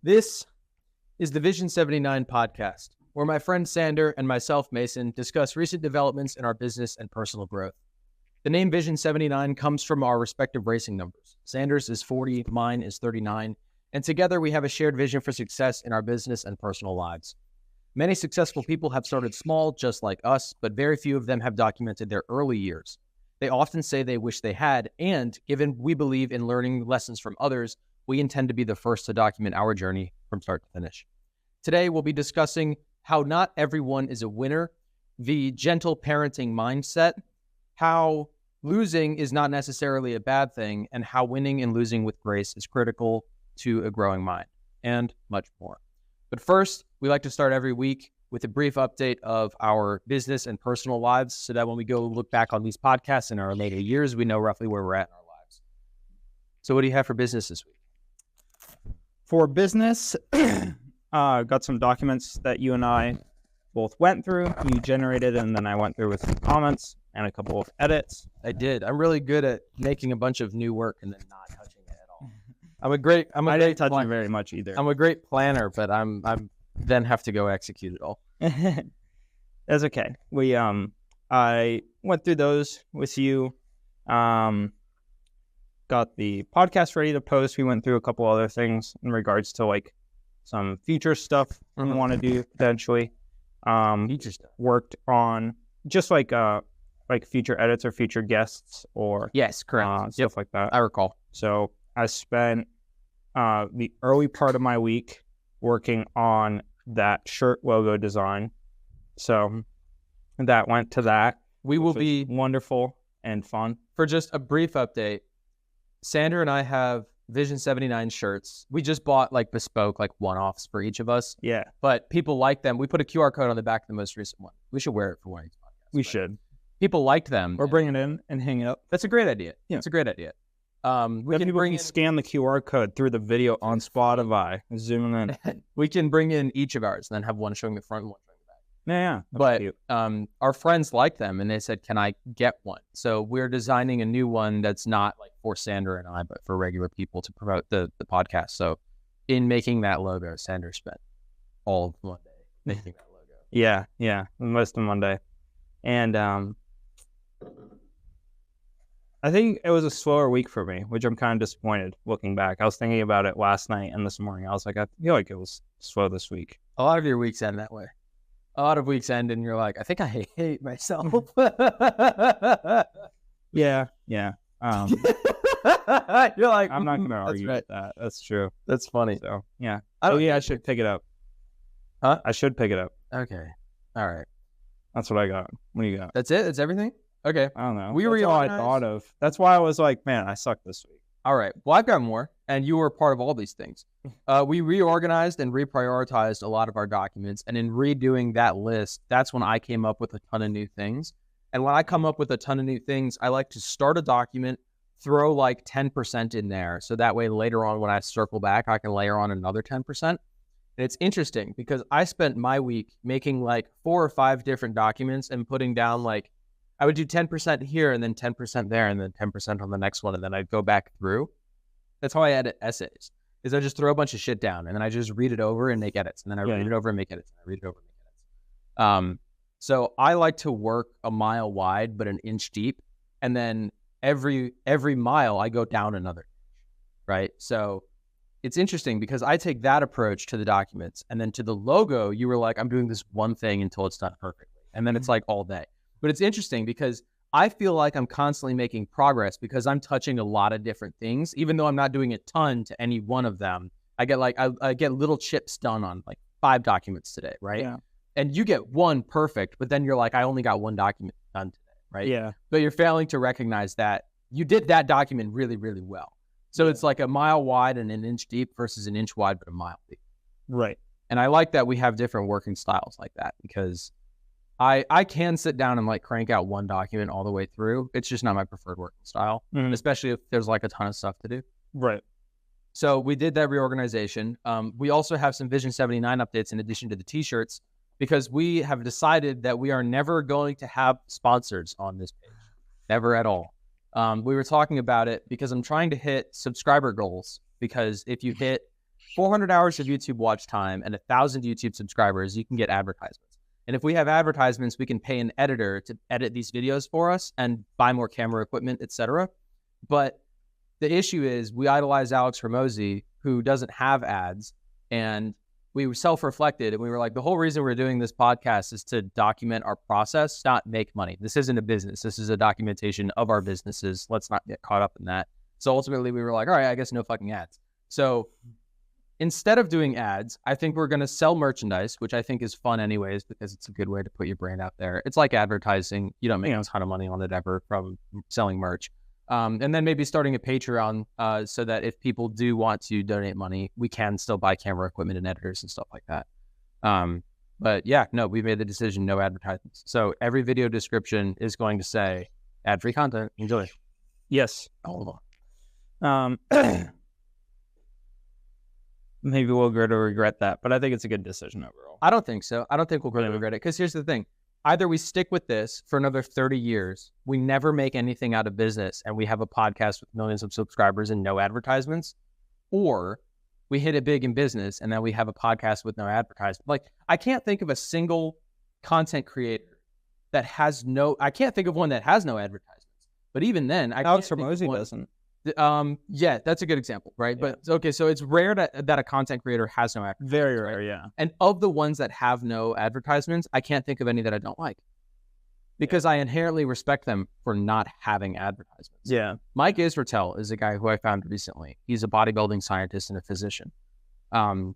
This is the Vision 79 podcast, where my friend Sander and myself, Mason, discuss recent developments in our business and personal growth. The name Vision 79 comes from our respective racing numbers. Sander's is 40, mine is 39, and together we have a shared vision for success in our business and personal lives. Many successful people have started small, just like us, but very few of them have documented their early years. They often say they wish they had, and given we believe in learning lessons from others, we intend to be the first to document our journey from start to finish. Today, we'll be discussing how not everyone is a winner, the gentle parenting mindset, how losing is not necessarily a bad thing, and how winning and losing with grace is critical to a growing mind, and much more. But first, we like to start every week with a brief update of our business and personal lives so that when we go look back on these podcasts in our later years, we know roughly where we're at in our lives. So what do you have for business this week? For business, got some documents that you and I both went through. You generated, and then I went through with some comments and a couple of edits. I did. I'm really good at making a bunch of new work and then not touching it at all. I didn't touch it very much either. I'm a great planner, but I'm then have to go execute it all. That's okay. I went through those with you. Got the podcast ready to post. We went through a couple other things in regards to like some future stuff we want to do potentially. Future stuff. Worked on just like future edits or future guests or yes, correct. Stuff like that. I recall. So I spent the early part of my week working on that shirt logo design. So that went to that. We will be wonderful and fun. For just a brief update, Sander and I have Vision 79 shirts. We just bought like bespoke, like one-offs for each of us. Yeah. But people like them. We put a QR code on the back of the most recent one. We should wear it for one of these podcasts. We should. People liked them. Or bring it in and hang it up. That's a great idea. Yeah. It's a great idea. We can scan the QR code through the video on Spotify, zooming in. We can bring in each of ours and then have one showing the front and one showing the back. Yeah. But cute. Our friends liked them and they said, can I get one? So we're designing a new one that's not like for Sander and I, but for regular people to promote the podcast. So in making that logo, Sander spent all of Monday making that logo. Yeah. Most of Monday. And I think it was a slower week for me, which I'm kind of disappointed looking back. I was thinking about it last night and this morning. I was like, I feel like it was slow this week. A lot of your weeks end that way. A lot of weeks end and you're like, I think I hate myself. Yeah. You're like, I'm not going to argue right. with that. That's true. That's funny. So, yeah. I should pick it up. Huh? I should pick it up. Okay. All right. That's what I got. What do you got? That's it? That's everything? Okay. I don't know. That's all I thought of. That's why I was like, man, I suck this week. All right. Well, I've got more, and you were part of all these things. We reorganized and reprioritized a lot of our documents, and in redoing that list, that's when I came up with a ton of new things. And when I come up with a ton of new things, I like to start a document, throw like 10% in there, so that way later on when I circle back, I can layer on another 10%. And it's interesting because I spent my week making like 4 or 5 different documents and putting down like, I would do 10% here and then 10% there and then 10% on the next one. And then I'd go back through. That's how I edit essays, is I just throw a bunch of shit down and then I just read it over and make edits. And then I read it over and make edits. And I read it over and make edits. So I like to work a mile wide, but an inch deep. And then every mile I go down another inch, right? So it's interesting because I take that approach to the documents, and then to the logo, you were like, I'm doing this one thing until it's done perfectly. And then it's like all day. But it's interesting because I feel like I'm constantly making progress because I'm touching a lot of different things, even though I'm not doing a ton to any one of them. I get like, I get little chips done on like 5 documents today, right? Yeah. And you get one perfect, but then you're like, I only got one document done today, right? Yeah. But you're failing to recognize that you did that document really, really well. So it's like a mile wide and an inch deep versus an inch wide, but a mile deep. Right. And I like that we have different working styles like that because I can sit down and like crank out one document all the way through. It's just not my preferred working style, especially if there's like a ton of stuff to do. Right. So we did that reorganization. We also have some Vision 79 updates in addition to the t-shirts because we have decided that we are never going to have sponsors on this page. Never at all. We were talking about it because I'm trying to hit subscriber goals, because if you hit 400 hours of YouTube watch time and 1,000 YouTube subscribers, you can get advertisements. And if we have advertisements, we can pay an editor to edit these videos for us and buy more camera equipment, etc. But the issue is we idolize Alex Hormozi, who doesn't have ads, and we self-reflected and we were like, the whole reason we're doing this podcast is to document our process, not make money. This isn't a business. This is a documentation of our businesses. Let's not get caught up in that. So ultimately we were like, all right, I guess no fucking ads. So instead of doing ads, I think we're going to sell merchandise, which I think is fun anyways, because it's a good way to put your brand out there. It's like advertising. You don't make a ton of money on it ever from selling merch. And then maybe starting a Patreon so that if people do want to donate money, we can still buy camera equipment and editors and stuff like that. But yeah, no, we made the decision, no advertisements. So every video description is going to say ad-free content. Enjoy. Yes. All of them. Maybe we'll grow to regret that, but I think it's a good decision overall. I don't think so. I don't think we'll grow to regret it, because here's the thing. Either we stick with this for another 30 years, we never make anything out of business, and we have a podcast with millions of subscribers and no advertisements, or we hit it big in business and then we have a podcast with no advertisement. Like, I can't think of a single content creator that has I can't think of one that has no advertisements. But even then, Alex Hormozi doesn't. Yeah, that's a good example, right? Yeah. But okay, so it's rare that a content creator has no advertisements. Very rare, right? Yeah. And of the ones that have no advertisements, I can't think of any that I don't like, because I inherently respect them for not having advertisements. Yeah. Mike Israetel is a guy who I found recently. He's a bodybuilding scientist and a physician. And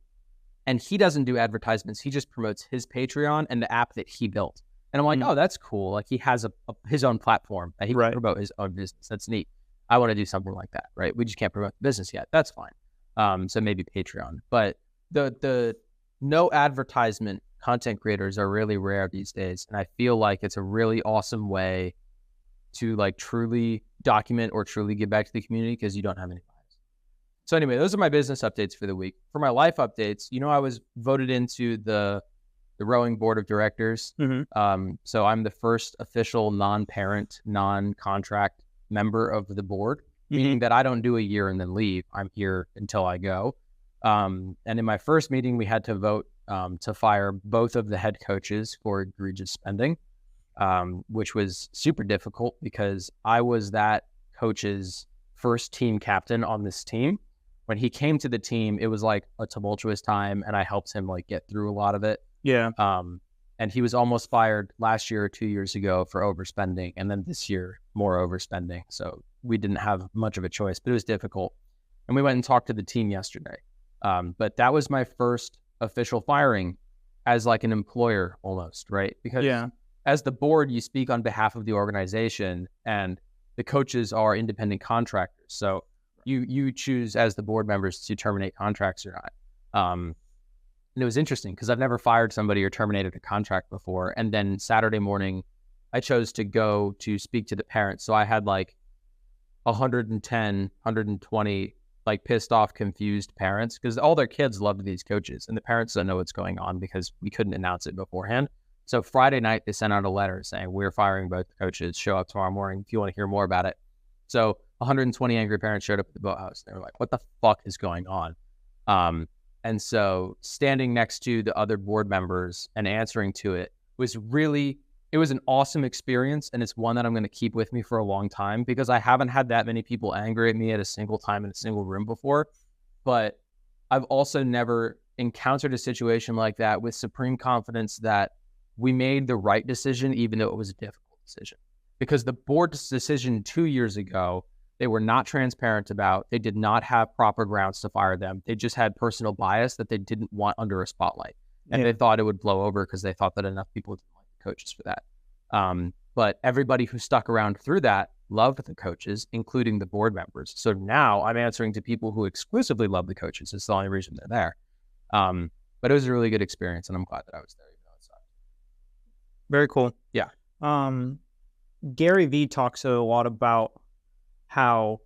he doesn't do advertisements. He just promotes his Patreon and the app that he built. And I'm like, oh, that's cool. Like, he has his own platform that he can promote his own business. That's neat. I want to do something like that, right? We just can't promote the business yet. That's fine. So maybe Patreon. But the no advertisement content creators are really rare these days. And I feel like it's a really awesome way to like truly document or truly give back to the community, because you don't have any bias. So anyway, those are my business updates for the week. For my life updates, I was voted into the rowing board of directors. So I'm the first official non-parent, non-contract member of the board, meaning that I don't do a year and then leave. I'm here until I go. And in my first meeting, we had to vote to fire both of the head coaches for egregious spending, which was super difficult because I was that coach's first team captain on this team. When he came to the team, it was like a tumultuous time, and I helped him like get through a lot of it. Yeah. And he was almost fired last year or 2 years ago for overspending. And then this year, more overspending. So we didn't have much of a choice, but it was difficult. And we went and talked to the team yesterday. But that was my first official firing as like an employer almost, right? Because as the board, you speak on behalf of the organization, and the coaches are independent contractors. So you choose as the board members to terminate contracts or not. And it was interesting because I've never fired somebody or terminated a contract before. And then Saturday morning, I chose to go to speak to the parents. So I had like 110, 120 like pissed off, confused parents, because all their kids loved these coaches, and the parents don't know what's going on because we couldn't announce it beforehand. So Friday night, they sent out a letter saying, we're firing both the coaches. Show up tomorrow morning if you want to hear more about it. So 120 angry parents showed up at the boathouse. They were like, what the fuck is going on? And so standing next to the other board members and answering to it was it was an awesome experience. And it's one that I'm going to keep with me for a long time, because I haven't had that many people angry at me at a single time in a single room before. But I've also never encountered a situation like that with supreme confidence that we made the right decision, even though it was a difficult decision. Because the board's decision 2 years ago, they were not transparent about. They did not have proper grounds to fire them. They just had personal bias that they didn't want under a spotlight. And they thought it would blow over because they thought that enough people didn't like the coaches for that. But everybody who stuck around through that loved the coaches, including the board members. So now I'm answering to people who exclusively love the coaches. It's the only reason they're there. But it was a really good experience, and I'm glad that I was there. Even though it sucked. Very cool. Yeah. Gary Vee talks a lot about how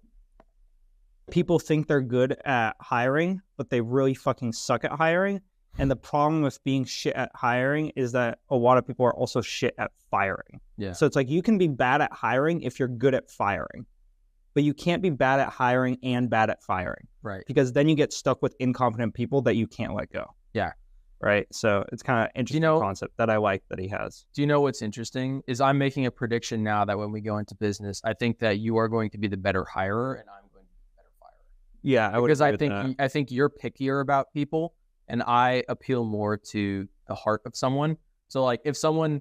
people think they're good at hiring, but they really fucking suck at hiring. And the problem with being shit at hiring is that a lot of people are also shit at firing. Yeah. So it's like you can be bad at hiring if you're good at firing. but you can't be bad at hiring and bad at firing. Right. Because then you get stuck with incompetent people that you can't let go. Yeah. Right. So it's kind of interesting concept that I like that he has. Do you know what's interesting is I'm making a prediction now that when we go into business, I think that you are going to be the better hirer and I'm going to be the better firer. Yeah, because I think you're pickier about people and I appeal more to the heart of someone. So like if someone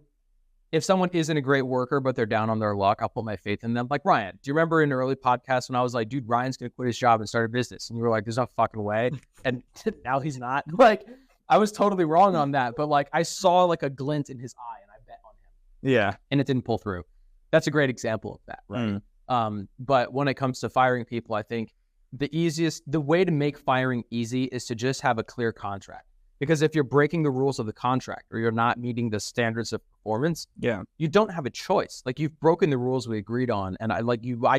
isn't a great worker but they're down on their luck, I'll put my faith in them. Like Ryan, do you remember in an early podcast when I was like, dude, Ryan's gonna quit his job and start a business, and you were like, there's no fucking way, and now he's not. Like I was totally wrong on that, but like I saw like a glint in his eye and I bet on him. Yeah, and it didn't pull through. That's a great example of that, right? But when it comes to firing people, I think the way to make firing easy is to just have a clear contract. Because if you're breaking the rules of the contract or you're not meeting the standards of performance, you don't have a choice. Like you've broken the rules we agreed on, and I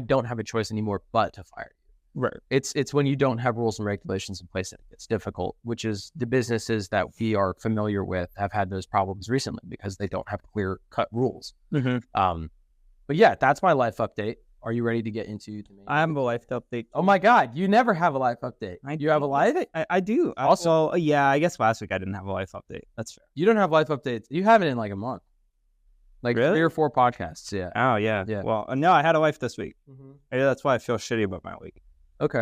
don't have a choice anymore but to fire you. Right. It's when you don't have rules and regulations in place that it gets difficult, which is the businesses that we are familiar with have had those problems recently because they don't have clear cut rules. But yeah, that's my life update. Are you ready to get into the main? I have a life update. Oh my God, you never have a life update. You have a life? I do. Also, yeah, I guess last week I didn't have a life update. That's fair. You don't have life updates. You haven't in like a month. Like really? 3 or 4 podcasts, yeah. Oh, yeah. Well, no, I had a life this week. Maybe that's why I feel shitty about my week. Okay.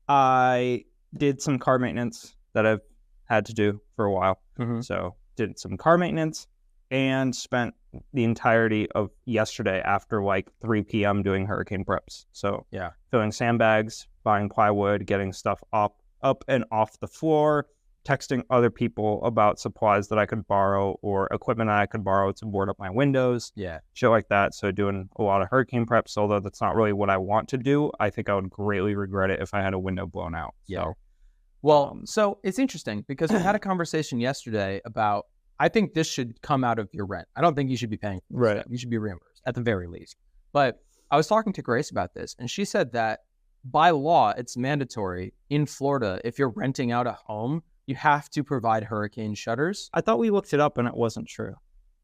I did some car maintenance that I've had to do for a while. So did some car maintenance and spent the entirety of yesterday after like 3 p.m. doing hurricane preps. So filling sandbags, buying plywood, getting stuff up and off the floor, texting other people about supplies that I could borrow or equipment that I could borrow to board up my windows. Shit like that. So doing a lot of hurricane preps, although that's not really what I want to do. I think I would greatly regret it if I had a window blown out. So, well, so it's interesting because we had a conversation yesterday about, I think this should come out of your rent. I don't think you should be paying for this. You should be reimbursed at the very least. But I was talking to Grace about this, and she said that by law, it's mandatory in Florida. If you're renting out a home, you have to provide hurricane shutters. I thought we looked it up and it wasn't true.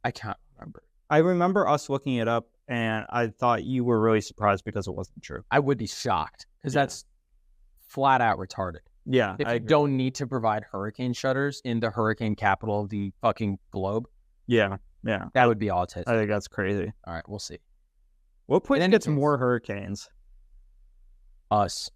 I can't remember. I remember us looking it up and I thought you were really surprised because it wasn't true. I would be shocked because that's flat out retarded. Yeah. If you don't need to provide hurricane shutters in the hurricane capital of the fucking globe. Yeah. That would be autistic. I think that's crazy. All right, we'll see. What place gets more hurricanes? Us.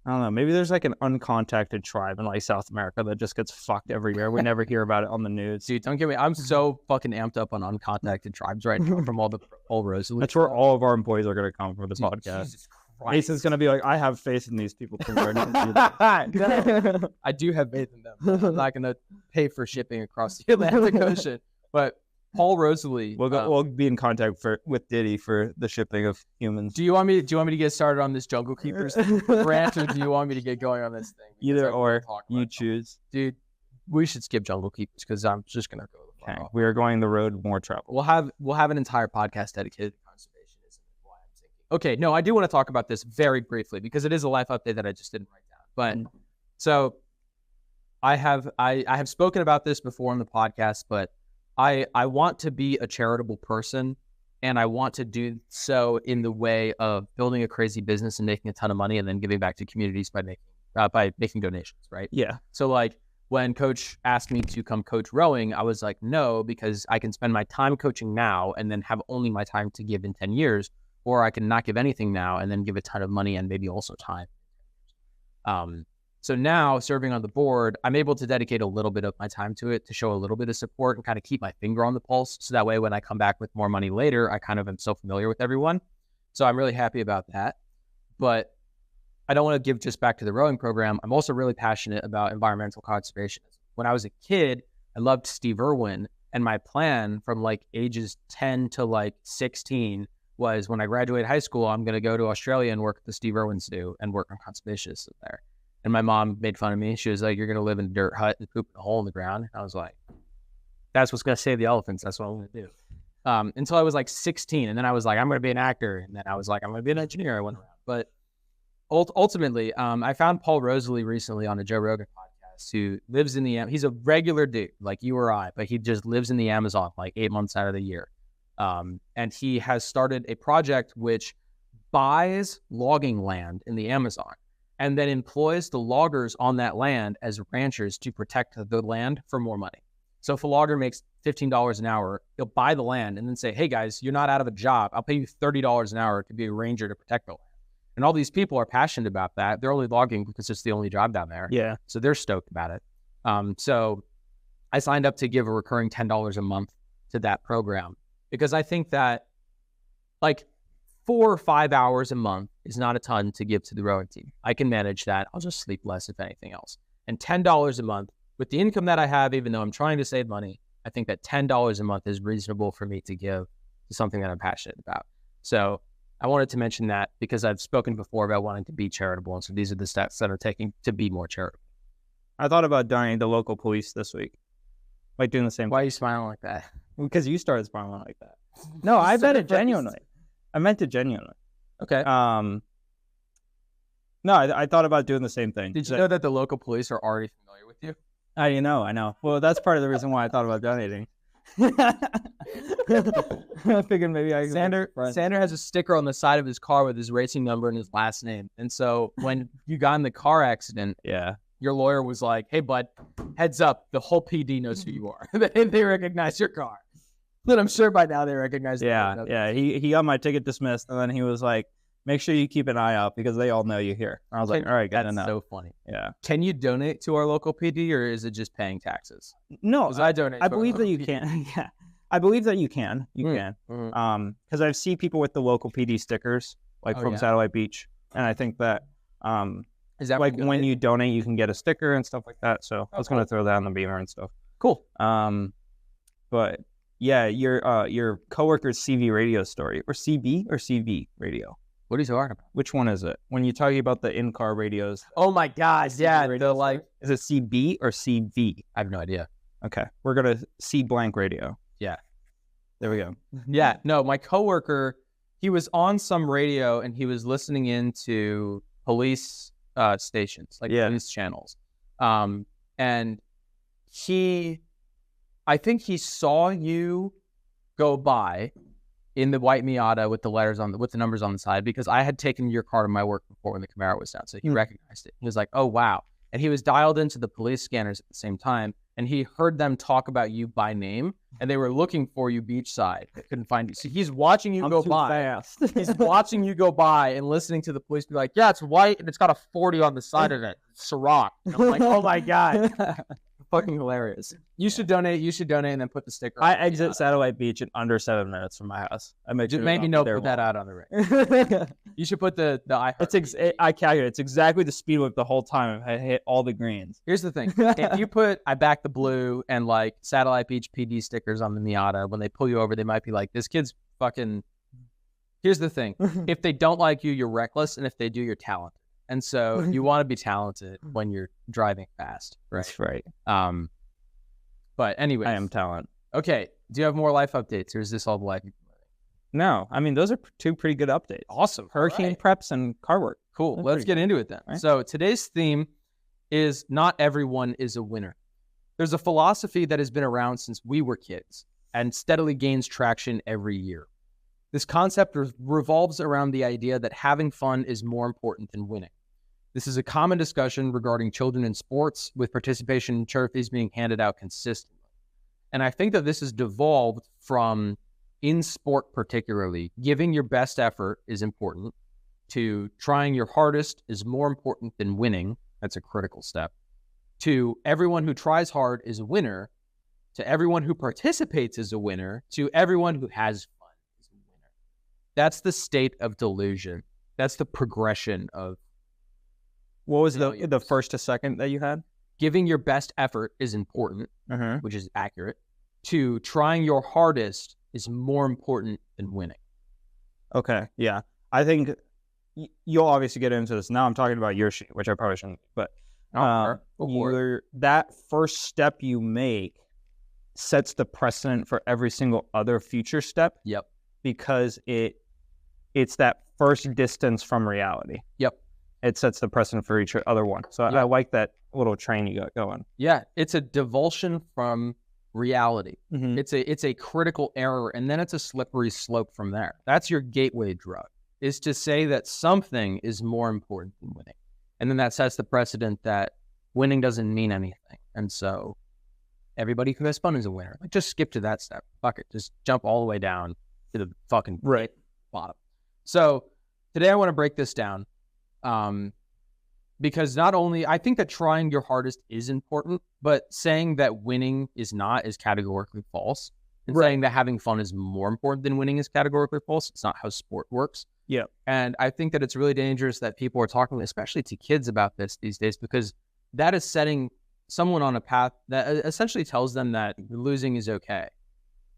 I don't know. Maybe there's like an uncontacted tribe in like South America that just gets fucked every year. We never hear about it on the news. Dude, don't get me. I'm so fucking amped up on uncontacted tribes right now from all the Paul Rosalie. That's where all of our employees are going to come for the podcast. Jesus Christ. Mason's going to be like, I have faith in these people. I do have faith in them. I'm not going to pay for shipping across the Atlantic Ocean. But Paul Rosalie. We'll be in contact with Diddy for the shipping of humans. Do you want me to get started on this Jungle Keepers branch, or do you want me to get going on this thing? Either or, you choose. Dude, we should skip Jungle Keepers because I'm just gonna go. Okay, we are going the road more travel. We'll have an entire podcast dedicated to conservationism. Why I'm thinking. Okay, no, I do want to talk about this very briefly because it is a life update that I just didn't write down. But so I have spoken about this before on the podcast, but I want to be a charitable person, and I want to do so in the way of building a crazy business and making a ton of money and then giving back to communities by making donations, right? Yeah. So like when Coach asked me to come coach rowing, I was like, no, because I can spend my time coaching now and then have only my time to give in 10 years, or I can not give anything now and then give a ton of money and maybe also time. So now serving on the board, I'm able to dedicate a little bit of my time to it to show a little bit of support and kind of keep my finger on the pulse. So that way, when I come back with more money later, I kind of am so familiar with everyone. So I'm really happy about that. But I don't want to give just back to the rowing program. I'm also really passionate about environmental conservation. When I was a kid, I loved Steve Irwin. And my plan from like ages 10 to like 16 was when I graduated high school, I'm going to go to Australia and work at the Steve Irwins do and work on conservationists there. And my mom made fun of me. She was like, you're going to live in a dirt hut and poop in a hole in the ground. And I was like, that's what's going to save the elephants. That's what I'm going to do. Until I was like 16. And then I was like, I'm going to be an actor. And then I was like, I'm going to be an engineer. I went around. But ultimately, I found Paul Rosalie recently on a Joe Rogan podcast who lives in he's a regular dude like you or I, but he just lives in the Amazon like 8 months out of the year. And he has started a project which buys logging land in the Amazon and then employs the loggers on that land as ranchers to protect the land for more money. So if a logger makes $15 an hour, he'll buy the land and then say, hey guys, you're not out of a job. I'll pay you $30 an hour to be a ranger to protect the land. And all these people are passionate about that. They're only logging because it's the only job down there. Yeah. So they're stoked about it. So I signed up to give a recurring $10 a month to that program because I think that like 4 or 5 hours a month is not a ton to give to the rowing team. I can manage that. I'll just sleep less if anything else. And $10 a month with the income that I have, even though I'm trying to save money, I think that $10 a month is reasonable for me to give to something that I'm passionate about. So I wanted to mention that because I've spoken before about wanting to be charitable. And so these are the steps that are taking to be more charitable. I thought about donating to local police this week. Like doing the same. Why are you smiling like that? Because you started smiling like that. No, I meant it genuinely. I meant it genuinely. Okay. No, I thought about doing the same thing. Did you know that the local police are already familiar with you? I know. Well, that's part of the reason why I thought about donating. I figured maybe I Sander has a sticker on the side of his car with his racing number and his last name. And so when you got in the car accident, yeah, your lawyer was like, hey, bud, heads up. The whole PD knows who you are. They recognize your car. But I'm sure by now they recognize. Yeah. He got my ticket dismissed, and then he was like, make sure you keep an eye out because they all know you here. I was like, all right, good enough. That's so funny. Yeah. Can you donate to our local PD, or is it just paying taxes? No, I donate. I believe that you can. Yeah, I believe that you can. You can. Because I've seen people with the local PD stickers, like from Satellite Beach, and I think that is that like when you donate, you can get a sticker and stuff like that. So I was gonna throw that on the beamer and stuff. Cool. But yeah, your coworker's CV radio story, or CB or CV radio. What are you talking about? Which one is it? When you're talking about the in-car radios. Oh my gosh, yeah. They're like, is it CB or CV? I have no idea. Okay. We're going to C blank radio. Yeah. There we go. Yeah. No, my coworker, he was on some radio and he was listening into police stations, like police channels. And I think he saw you go by in the white Miata with the letters with the numbers on the side, because I had taken your car to my work before when the Camaro was down. So he recognized it. He was like, oh, wow. And he was dialed into the police scanners at the same time. And he heard them talk about you by name, and they were looking for you beachside. They couldn't find you. So he's watching you go by. Fast. He's watching you go by and listening to the police be like, yeah, it's white and it's got a 40 on the side of it. Sorok. And I'm like, oh my God. Fucking hilarious. You should donate and then put the sticker on. I exit Satellite Beach in under 7 minutes from my house. I make sure maybe no put that out on the ring. You should put the I calculate it's exactly the speed limit the whole time. I hit all the greens. Here's the thing. If you put I back the blue and like Satellite Beach PD stickers on the Miata, when they pull you over, they might be like, this kid's fucking. Here's the thing. If they don't like you, you're reckless, and if they do, you're talented. And so you want to be talented when you're driving fast, right? That's right. But anyway, I am talent. Okay. Do you have more life updates, or is this all the life? No. I mean, those are two pretty good updates. Awesome. Hurricane preps and car work. Cool. Let's get into it then. Right? So today's theme is not everyone is a winner. There's a philosophy that has been around since we were kids and steadily gains traction every year. This concept revolves around the idea that having fun is more important than winning. This is a common discussion regarding children in sports, with participation trophies being handed out consistently. And I think that this has devolved from, in sport particularly, giving your best effort is important, to trying your hardest is more important than winning. That's a critical step. To everyone who tries hard is a winner, to everyone who participates is a winner, to everyone who has fun is a winner. That's the state of delusion. That's the progression of. What was the first to second that you had? Giving your best effort is important, which is accurate. To trying your hardest is more important than winning. Okay, yeah. I think you'll obviously get into this. Now I'm talking about your sheet, which I probably shouldn't. But that first step you make sets the precedent for every single other future step. Yep. Because it's that first distance from reality. Yep. It sets the precedent for each other one. So I like that little train you got going. Yeah, it's a devolution from reality. Mhm. It's a critical error, and then it's a slippery slope from there. That's your gateway drug, is to say that something is more important than winning. And then that sets the precedent that winning doesn't mean anything. And so everybody who has fun is a winner. Like, just skip to that step. Fuck it. Just jump all the way down to the fucking Right. bottom. So today I want to break this down. Because not only, I think that trying your hardest is important, but saying that winning is not is categorically false. And saying that having fun is more important than winning is categorically false. It's not how sport works. Yeah. And I think that it's really dangerous that people are talking, especially to kids, about this these days, because that is setting someone on a path that essentially tells them that losing is okay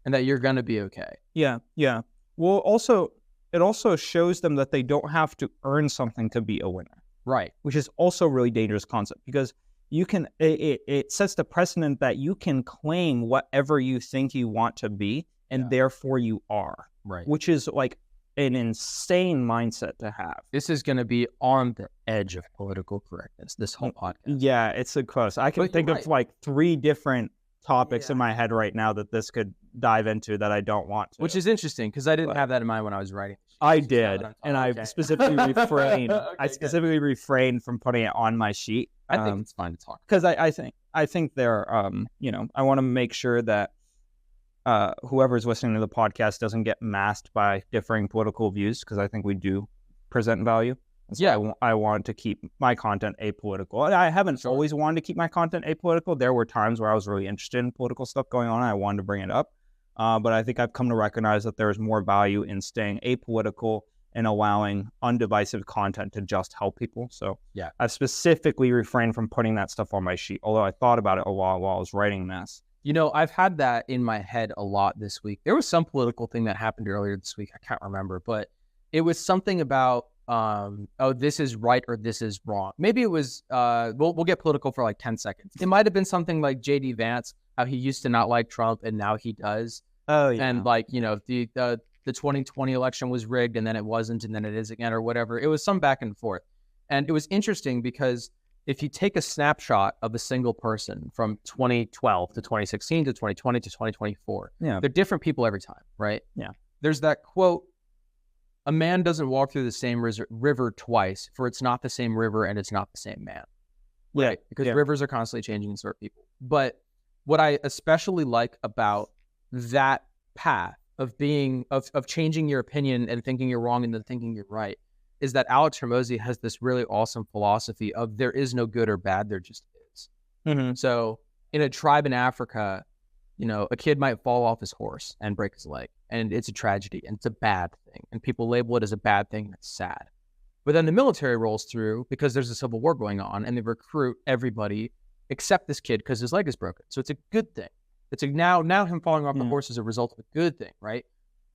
and that you're going to be okay. Yeah. Yeah. Well, also, it also shows them that they don't have to earn something to be a winner. Right. Which is also a really dangerous concept, because you can, it sets the precedent that you can claim whatever you think you want to be, and therefore you are. Right. Which is like an insane mindset to have. This is going to be on the edge of political correctness, this whole podcast. Yeah, it's so close. I can think of like 3 different topics in my head right now that this could dive into that I don't want to. Which is interesting, because I didn't have that in mind when I was writing. I did, and I specifically refrained. I specifically refrained from putting it on my sheet. I think it's fine to talk, because I think there, I want to make sure that whoever's listening to the podcast doesn't get masked by differing political views, because I think we do present value. So I want to keep my content apolitical. And I haven't always wanted to keep my content apolitical. There were times where I was really interested in political stuff going on, and I wanted to bring it up. But I think I've come to recognize that there is more value in staying apolitical and allowing undivisive content to just help people. So I've specifically refrained from putting that stuff on my sheet, although I thought about it a while I was writing this. You know, I've had that in my head a lot this week. There was some political thing that happened earlier this week. I can't remember, but it was something about, this is right or this is wrong. Maybe it was, we'll get political for like 10 seconds. It might have been something like J.D. Vance, how he used to not like Trump and now he does. Oh, yeah. And like, the 2020 election was rigged and then it wasn't and then it is again or whatever. It was some back and forth. And it was interesting because if you take a snapshot of a single person from 2012 to 2016 to 2020 to 2024, they're different people every time, right? Yeah. There's that quote, a man doesn't walk through the same river twice, for it's not the same river and it's not the same man. Right? Because rivers are constantly changing and sort of people. But what I especially like about that path of being, of changing your opinion and thinking you're wrong and then thinking you're right, is that Alex Hormozi has this really awesome philosophy of there is no good or bad, there just is. Mm-hmm. So in a tribe in Africa, a kid might fall off his horse and break his leg, and it's a tragedy, and it's a bad thing, and people label it as a bad thing, and it's sad. But then the military rolls through because there's a civil war going on, and they recruit everybody except this kid because his leg is broken. So it's a good thing. It's now him falling off the horse is a result of a good thing, right?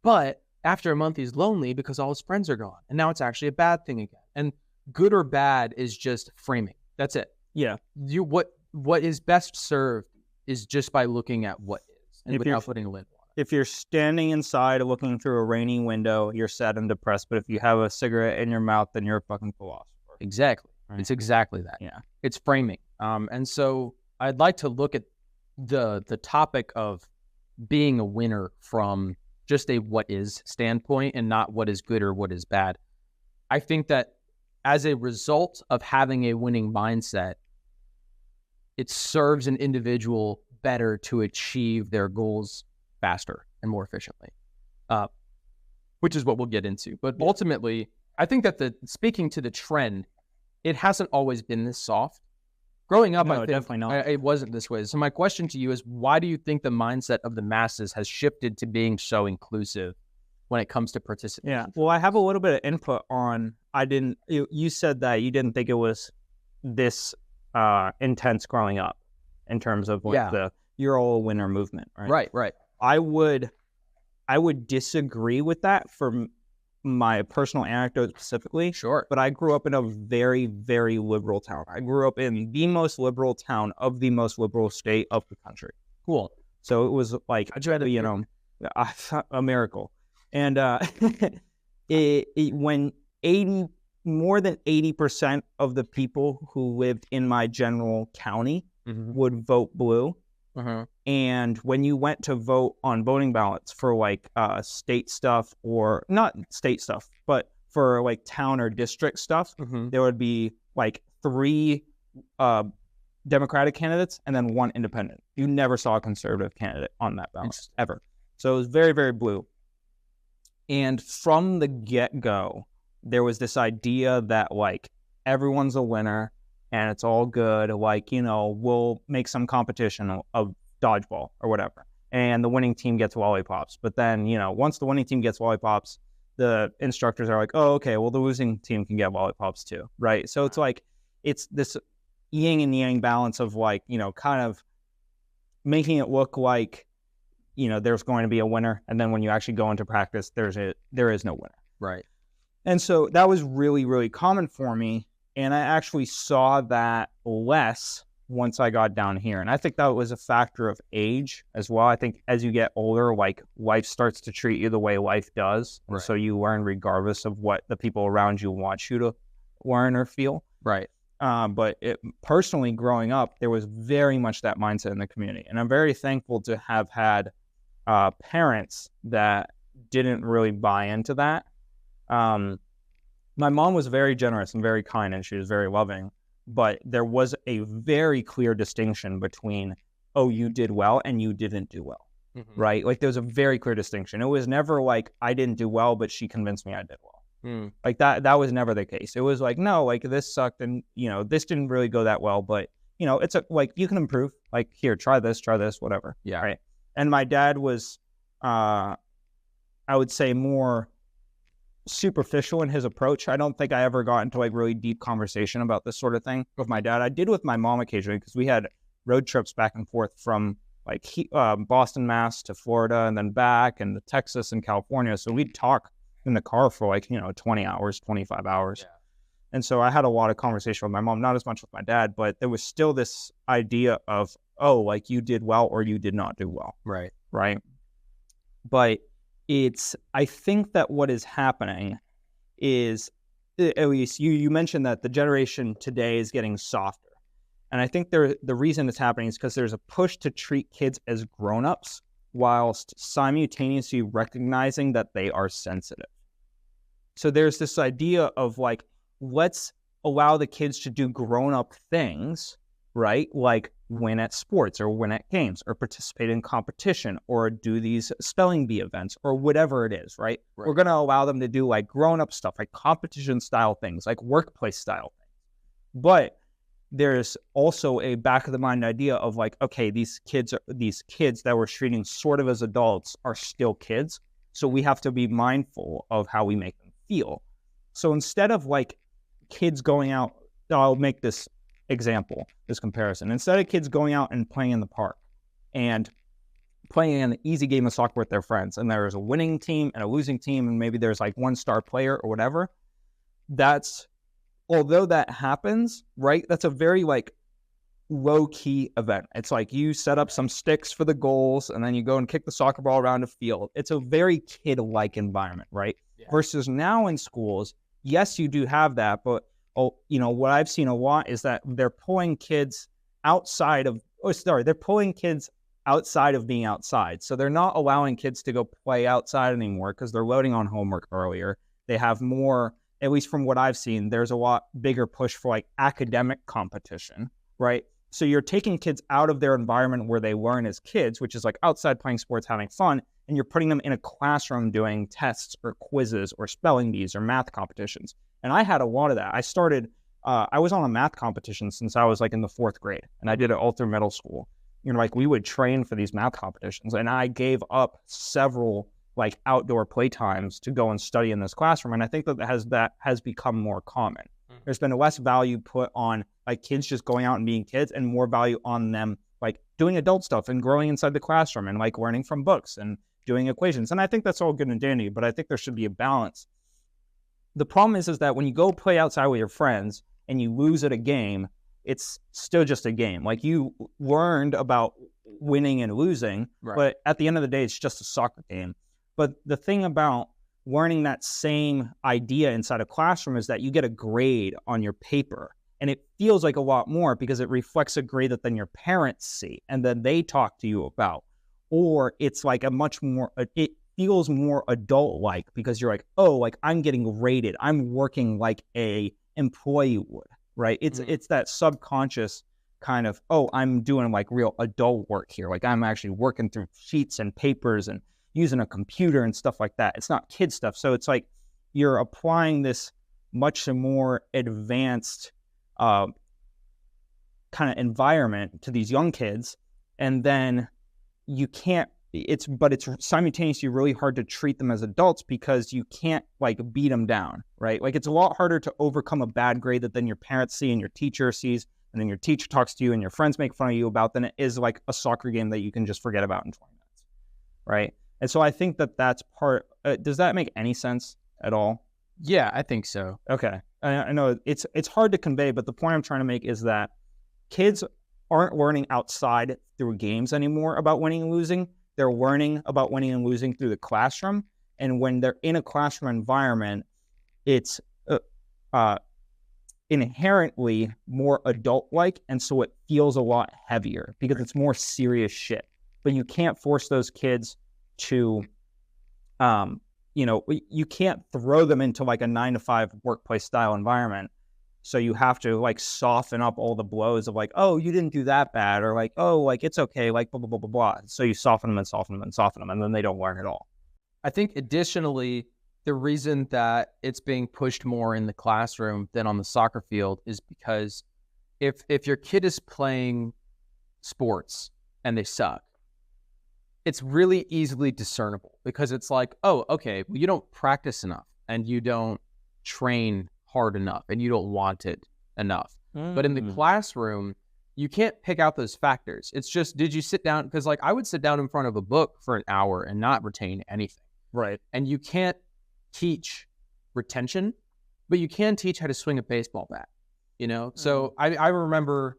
But after a month, he's lonely because all his friends are gone, and now it's actually a bad thing again. And good or bad is just framing. That's it. Yeah. What is best served is just by looking at what is, and without putting a label on it. If you're standing inside looking through a rainy window, you're sad and depressed. But if you have a cigarette in your mouth, then you're a fucking philosopher. Exactly. Right. It's exactly that. Yeah. It's framing. And so I'd like to look at the topic of being a winner from just a what is standpoint and not what is good or what is bad. I think that as a result of having a winning mindset, it serves an individual better to achieve their goals faster and more efficiently, which is what we'll get into. But ultimately, I think that speaking to the trend, it hasn't always been this soft. Growing up, No, I think definitely not. it wasn't this way. So my question to you is, why do you think the mindset of the masses has shifted to being so inclusive when it comes to participation? Yeah. Well, I have a little bit of input on, you said that you didn't think it was this intense growing up in terms of the you're all a winner movement, right? Right. I would disagree with that from my personal anecdote specifically. Sure. But I grew up in a very, very liberal town. I grew up in the most liberal town of the most liberal state of the country. Cool. So it was like, a miracle. And when more than 80% of the people who lived in my general county would vote blue, And when you went to vote on voting ballots for like state stuff, or not state stuff, but for like town or district stuff, there would be like 3 Democratic candidates and then 1 independent. You never saw a conservative candidate on that ballot ever. So it was very, very blue. And from the get-go, there was this idea that like everyone's a winner and it's all good. Like, you know, we'll make some competition of dodgeball or whatever, and the winning team gets lollipops. But then, you know, once the winning team gets lollipops, the instructors are like, oh, okay, well, the losing team can get lollipops too, right? So it's like, it's this yin and yang balance of like, you know, kind of making it look like, you know, there's going to be a winner, and then when you actually go into practice, there is no winner. Right. And so that was really, really common for me, and I actually saw that less once I got down here. And I think that was a factor of age as well. I think as you get older, like life starts to treat you the way life does. And so you learn regardless of what the people around you want you to learn or feel. Right. But personally, growing up, there was very much that mindset in the community. And I'm very thankful to have had parents that didn't really buy into that. My mom was very generous and very kind, and she was very loving. But there was a very clear distinction between, oh, you did well and you didn't do well, right? Like there was a very clear distinction. It was never like I didn't do well, but she convinced me I did well. Like that was never the case. It was like, no, like this sucked, and you know, this didn't really go that well, but you know, it's like you can improve. Like here, try this, whatever. Yeah. Right. And my dad was, I would say, more superficial in his approach. I don't think I ever got into like really deep conversation about this sort of thing with my dad. I did with my mom occasionally, because we had road trips back and forth from like Boston, Mass to Florida, and then back, and to Texas and California. So we'd talk in the car for like, you know, 20 hours, 25 hours. Yeah. And so I had a lot of conversation with my mom, not as much with my dad, but there was still this idea of, oh, like you did well or you did not do well. Right. Right. But I think that what is happening is, at least you mentioned that the generation today is getting softer. And I think the reason it's happening is because there's a push to treat kids as grown-ups whilst simultaneously recognizing that they are sensitive. So there's this idea of like, let's allow the kids to do grown-up things, right? Like win at sports or win at games or participate in competition or do these spelling bee events or whatever it is, right? We're going to allow them to do like grown-up stuff, like competition style things, like workplace style things. But there's also a back of the mind idea of like, okay, these kids that we're treating sort of as adults are still kids. So we have to be mindful of how we make them feel. So instead of like kids going out, I'll make this example, this comparison. Instead of kids going out and playing in the park and playing an easy game of soccer with their friends, and there's a winning team and a losing team, and maybe there's like one star player or whatever, although that happens, right, that's a very like low-key event. It's like you set up some sticks for the goals, and then you go and kick the soccer ball around the field. It's a very kid-like environment, right? Yeah. Versus now in schools, yes, you do have that, but you know, what I've seen a lot is that they're pulling kids outside of being outside. So they're not allowing kids to go play outside anymore because they're loading on homework earlier. They have more, at least from what I've seen, there's a lot bigger push for like academic competition, right? So you're taking kids out of their environment where they learn as kids, which is like outside playing sports, having fun, and you're putting them in a classroom doing tests or quizzes or spelling bees or math competitions. And I had a lot of that. I was on a math competition since I was like in the 4th grade, and I did it all through middle school. You know, like we would train for these math competitions, and I gave up several like outdoor playtimes to go and study in this classroom. And I think that has become more common. There's been less value put on like kids just going out and being kids, and more value on them like doing adult stuff and growing inside the classroom and like learning from books and doing equations. And I think that's all good and dandy, but I think there should be a balance. The problem is that when you go play outside with your friends and you lose at a game, it's still just a game. Like you learned about winning and losing, right, but at the end of the day, it's just a soccer game. But the thing about learning that same idea inside a classroom is that you get a grade on your paper And it feels like a lot more because it reflects a grade that then your parents see and then they talk to you about. Or it's like a much more, it feels more adult-like because you're like, oh, like I'm getting rated. I'm working like a employee would, right? It's that subconscious kind of, oh, I'm doing like real adult work here. Like I'm actually working through sheets and papers and using a computer and stuff like that. It's not kid stuff. So it's like you're applying this much more advanced kind of environment to these young kids, and then you can't, it's simultaneously really hard to treat them as adults because you can't like beat them down, right? Like it's a lot harder to overcome a bad grade that then your parents see and your teacher sees, and then your teacher talks to you and your friends make fun of you about, than it is like a soccer game that you can just forget about in 20 minutes, right? And so I think that that's part, does that make any sense at all? Yeah, I think so. Okay. I know it's hard to convey, but the point I'm trying to make is that kids aren't learning outside through games anymore about winning and losing. They're learning about winning and losing through the classroom. And when they're in a classroom environment, it's inherently more adult-like, and so it feels a lot heavier because it's more serious shit. But you can't force those kids to, you can't throw them into like a 9-to-5 workplace style environment. So you have to like soften up all the blows of like, oh, you didn't do that bad, or like, oh, like it's okay, like blah, blah, blah, blah, blah. So you soften them and soften them and soften them, and then they don't learn at all. I think additionally, the reason that it's being pushed more in the classroom than on the soccer field is because if your kid is playing sports and they suck, it's really easily discernible because it's like, oh, okay, well, you don't practice enough and you don't train hard enough and you don't want it enough. But in the classroom, you can't pick out those factors. It's just, did you sit down? Because like I would sit down in front of a book for an hour and not retain anything. Right. And you can't teach retention, but you can teach how to swing a baseball bat, you know? So I remember,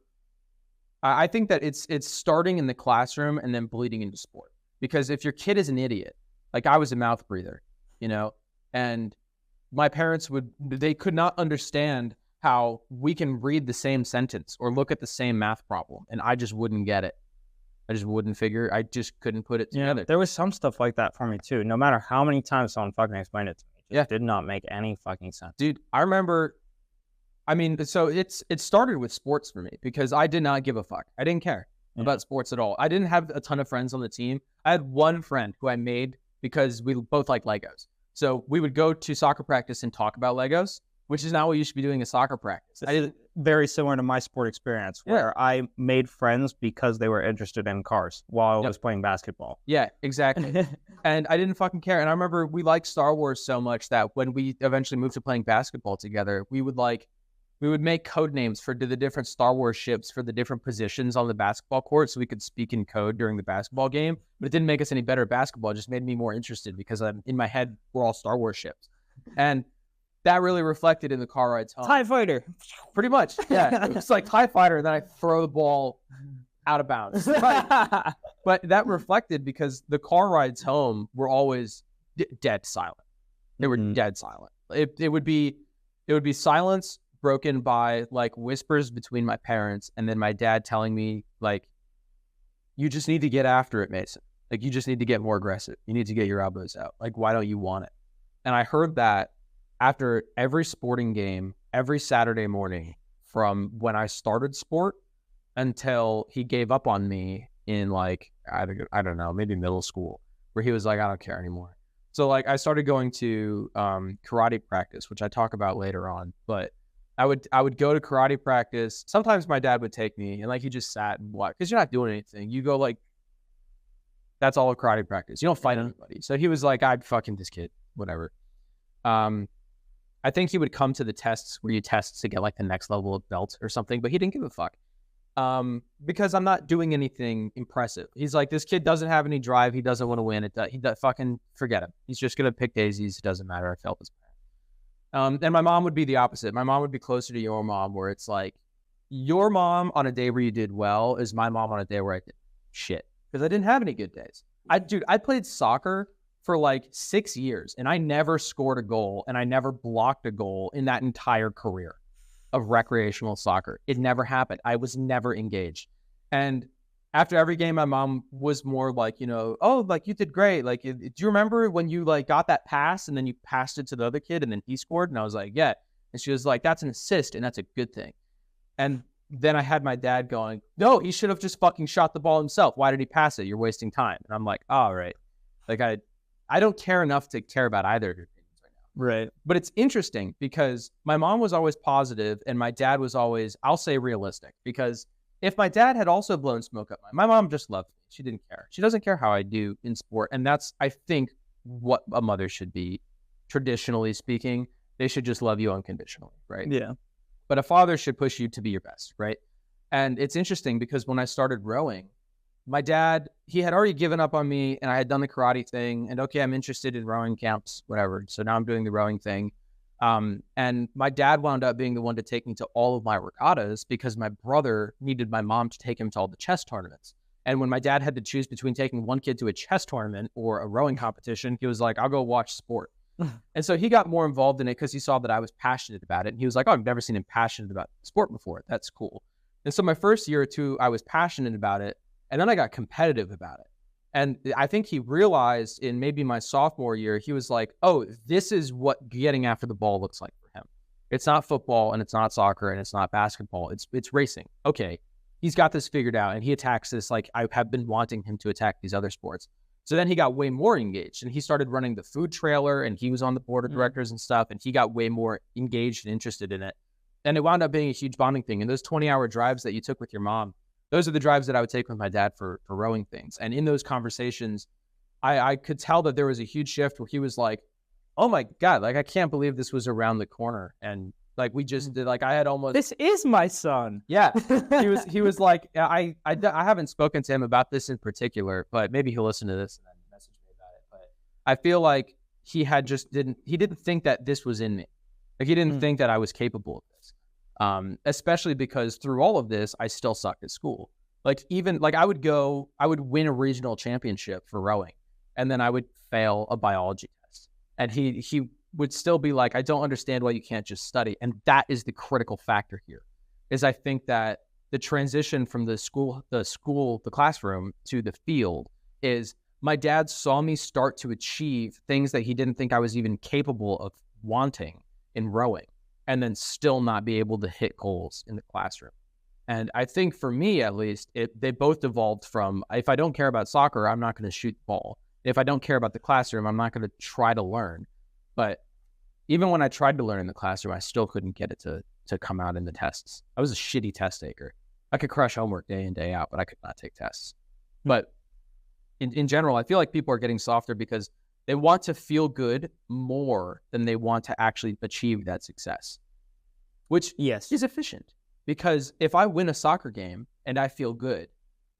I think that it's starting in the classroom and then bleeding into sport. Because if your kid is an idiot, like I was a mouth breather, you know, and my parents they could not understand how we can read the same sentence or look at the same math problem, and I just wouldn't get it. I just wouldn't figure. I just couldn't put it together. Yeah, there was some stuff like that for me too. No matter how many times someone fucking explained it to me, it just did not make any fucking sense. Dude, I remember. I mean, so it started with sports for me because I did not give a fuck. I didn't care about sports at all. I didn't have a ton of friends on the team. I had one friend who I made because we both like Legos. So we would go to soccer practice and talk about Legos, which is not what you should be doing at soccer practice. Very similar to my sport experience where I made friends because they were interested in cars while I was playing basketball. Yeah, exactly. And I didn't fucking care. And I remember we liked Star Wars so much that when we eventually moved to playing basketball together, we would make code names for the different Star Wars ships for the different positions on the basketball court so we could speak in code during the basketball game. But it didn't make us any better at basketball. It just made me more interested because in my head, we're all Star Wars ships. And that really reflected in the car rides home. TIE Fighter. Pretty much, yeah. It was like TIE Fighter, and then I throw the ball out of bounds. Right. But that reflected because the car rides home were always dead silent. They were dead silent. It would be silence broken by like whispers between my parents and then my dad telling me like, you just need to get after it, Mason. Like you just need to get more aggressive. You need to get your elbows out. Like, why don't you want it? And I heard that after every sporting game, every Saturday morning from when I started sport until he gave up on me in like, I don't know, maybe middle school, where he was like, I don't care anymore. So like I started going to karate practice, which I talk about later on, but I would go to karate practice. Sometimes my dad would take me and like he just sat and watched because you're not doing anything. You go like, that's all of karate practice. You don't fight anybody. So he was like, I'm fucking this kid, whatever. I think he would come to the tests where you test to get like the next level of belt or something, but he didn't give a fuck because I'm not doing anything impressive. He's like, this kid doesn't have any drive. He doesn't want to win. Fucking forget him. He's just gonna pick daisies. It doesn't matter. I felt his. And my mom would be the opposite. My mom would be closer to your mom, where it's like, your mom on a day where you did well is my mom on a day where I did shit because I didn't have any good days. I played soccer for like 6 years and I never scored a goal and I never blocked a goal in that entire career of recreational soccer. It never happened. I was never engaged. And after every game, my mom was more like, oh, like you did great. Like, do you remember when you like got that pass and then you passed it to the other kid and then he scored? And I was like, yeah. And she was like, that's an assist and that's a good thing. And then I had my dad going, no, he should have just fucking shot the ball himself. Why did he pass it? You're wasting time. And I'm like, all right. Like I don't care enough to care about either of your opinions right now. Right. But it's interesting because my mom was always positive and my dad was always, I'll say, realistic. Because if my dad had also blown smoke up my mom just loved me. She didn't care. She doesn't care how I do in sport. And that's, I think, what a mother should be, traditionally speaking. They should just love you unconditionally, right? Yeah. But a father should push you to be your best, right? And it's interesting because when I started rowing, my dad, he had already given up on me and I had done the karate thing. And okay, I'm interested in rowing camps, whatever. So now I'm doing the rowing thing. And my dad wound up being the one to take me to all of my regattas because my brother needed my mom to take him to all the chess tournaments. And when my dad had to choose between taking one kid to a chess tournament or a rowing competition, he was like, I'll go watch sport. And so he got more involved in it because he saw that I was passionate about it. And he was like, oh, I've never seen him passionate about sport before. That's cool. And so my first year or two, I was passionate about it. And then I got competitive about it. And I think he realized in maybe my sophomore year, he was like, oh, this is what getting after the ball looks like for him. It's not football and it's not soccer and it's not basketball. It's racing. Okay, he's got this figured out and he attacks this like I have been wanting him to attack these other sports. So then he got way more engaged and he started running the food trailer and he was on the board of directors and stuff. And he got way more engaged and interested in it. And it wound up being a huge bonding thing. And those 20-hour drives that you took with your mom, those are the drives that I would take with my dad for rowing things. And in those conversations, I could tell that there was a huge shift where he was like, oh my God, like, I can't believe this was around the corner. And like, we just did, like, I had almost. This is my son. Yeah. He was like, I haven't spoken to him about this in particular, but maybe he'll listen to this and then message me about it. But I feel like he didn't think that this was in me. Like, he didn't think that I was capable of this. Especially because through all of this, I still sucked at school. Like, even like I would win a regional championship for rowing and then I would fail a biology test. And he would still be like, I don't understand why you can't just study. And that is the critical factor here, is I think that the transition from the classroom to the field is my dad saw me start to achieve things that he didn't think I was even capable of wanting in rowing, and then still not be able to hit goals in the classroom. And I think for me, at least, they both evolved from, if I don't care about soccer, I'm not going to shoot the ball. If I don't care about the classroom, I'm not going to try to learn. But even when I tried to learn in the classroom, I still couldn't get it to come out in the tests. I was a shitty test taker. I could crush homework day in, day out, but I could not take tests. But in general, I feel like people are getting softer because they want to feel good more than they want to actually achieve that success, which is efficient. Because if I win a soccer game and I feel good,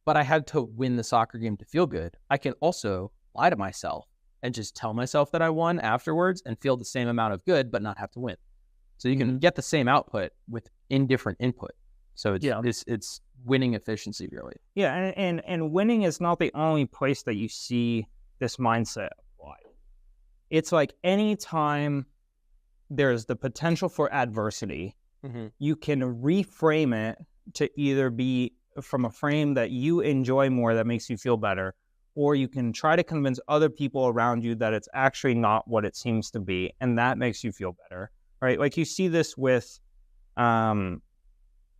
but I had to win the soccer game to feel good, I can also lie to myself and just tell myself that I won afterwards and feel the same amount of good, but not have to win. So you can get the same output with indifferent input. So it's winning efficiency, really. Yeah, and winning is not the only place that you see this mindset applied. It's like anytime there's the potential for adversity, you can reframe it to either be from a frame that you enjoy more, that makes you feel better, or you can try to convince other people around you that it's actually not what it seems to be, and that makes you feel better, right? Like you see this with, I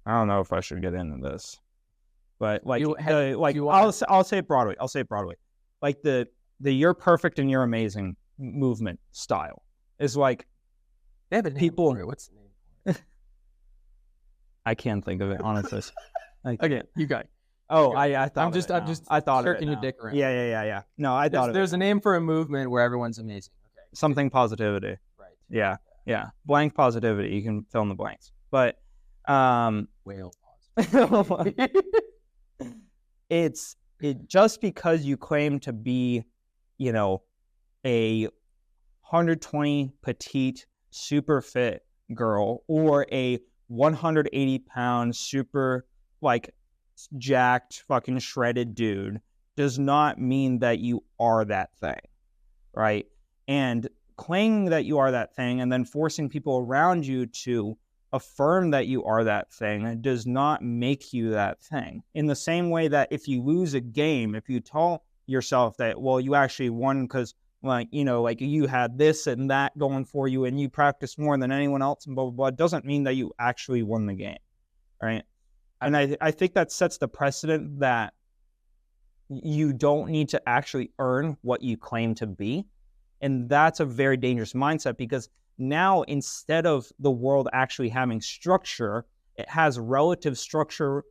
don't know if I should get into this, but like, I'll say it broadly. Like the "you're perfect and you're amazing" movement style is like people. What's the name for it? I can't think of it, honestly. Okay, you got it. Oh, I thought I'm just I thought circling of it your dick around. Yeah. No, I thought there's a name for a movement where everyone's amazing. Okay. Something positivity. Right. Yeah. Blank positivity. You can fill in the blanks. But whale positivity. It's just because you claim to be, a 120 petite, super fit girl or a 180-pound, super jacked, fucking shredded dude does not mean that you are that thing, right? And claiming that you are that thing and then forcing people around you to affirm that you are that thing does not make you that thing. In the same way that if you lose a game, if you tell yourself that, well, you actually won because, like, you know, like you had this and that going for you and you practiced more than anyone else and blah, blah, blah, doesn't mean that you actually won the game, right? And I think that sets the precedent that you don't need to actually earn what you claim to be. And that's a very dangerous mindset, because now, instead of the world actually having structure, it has relative structure.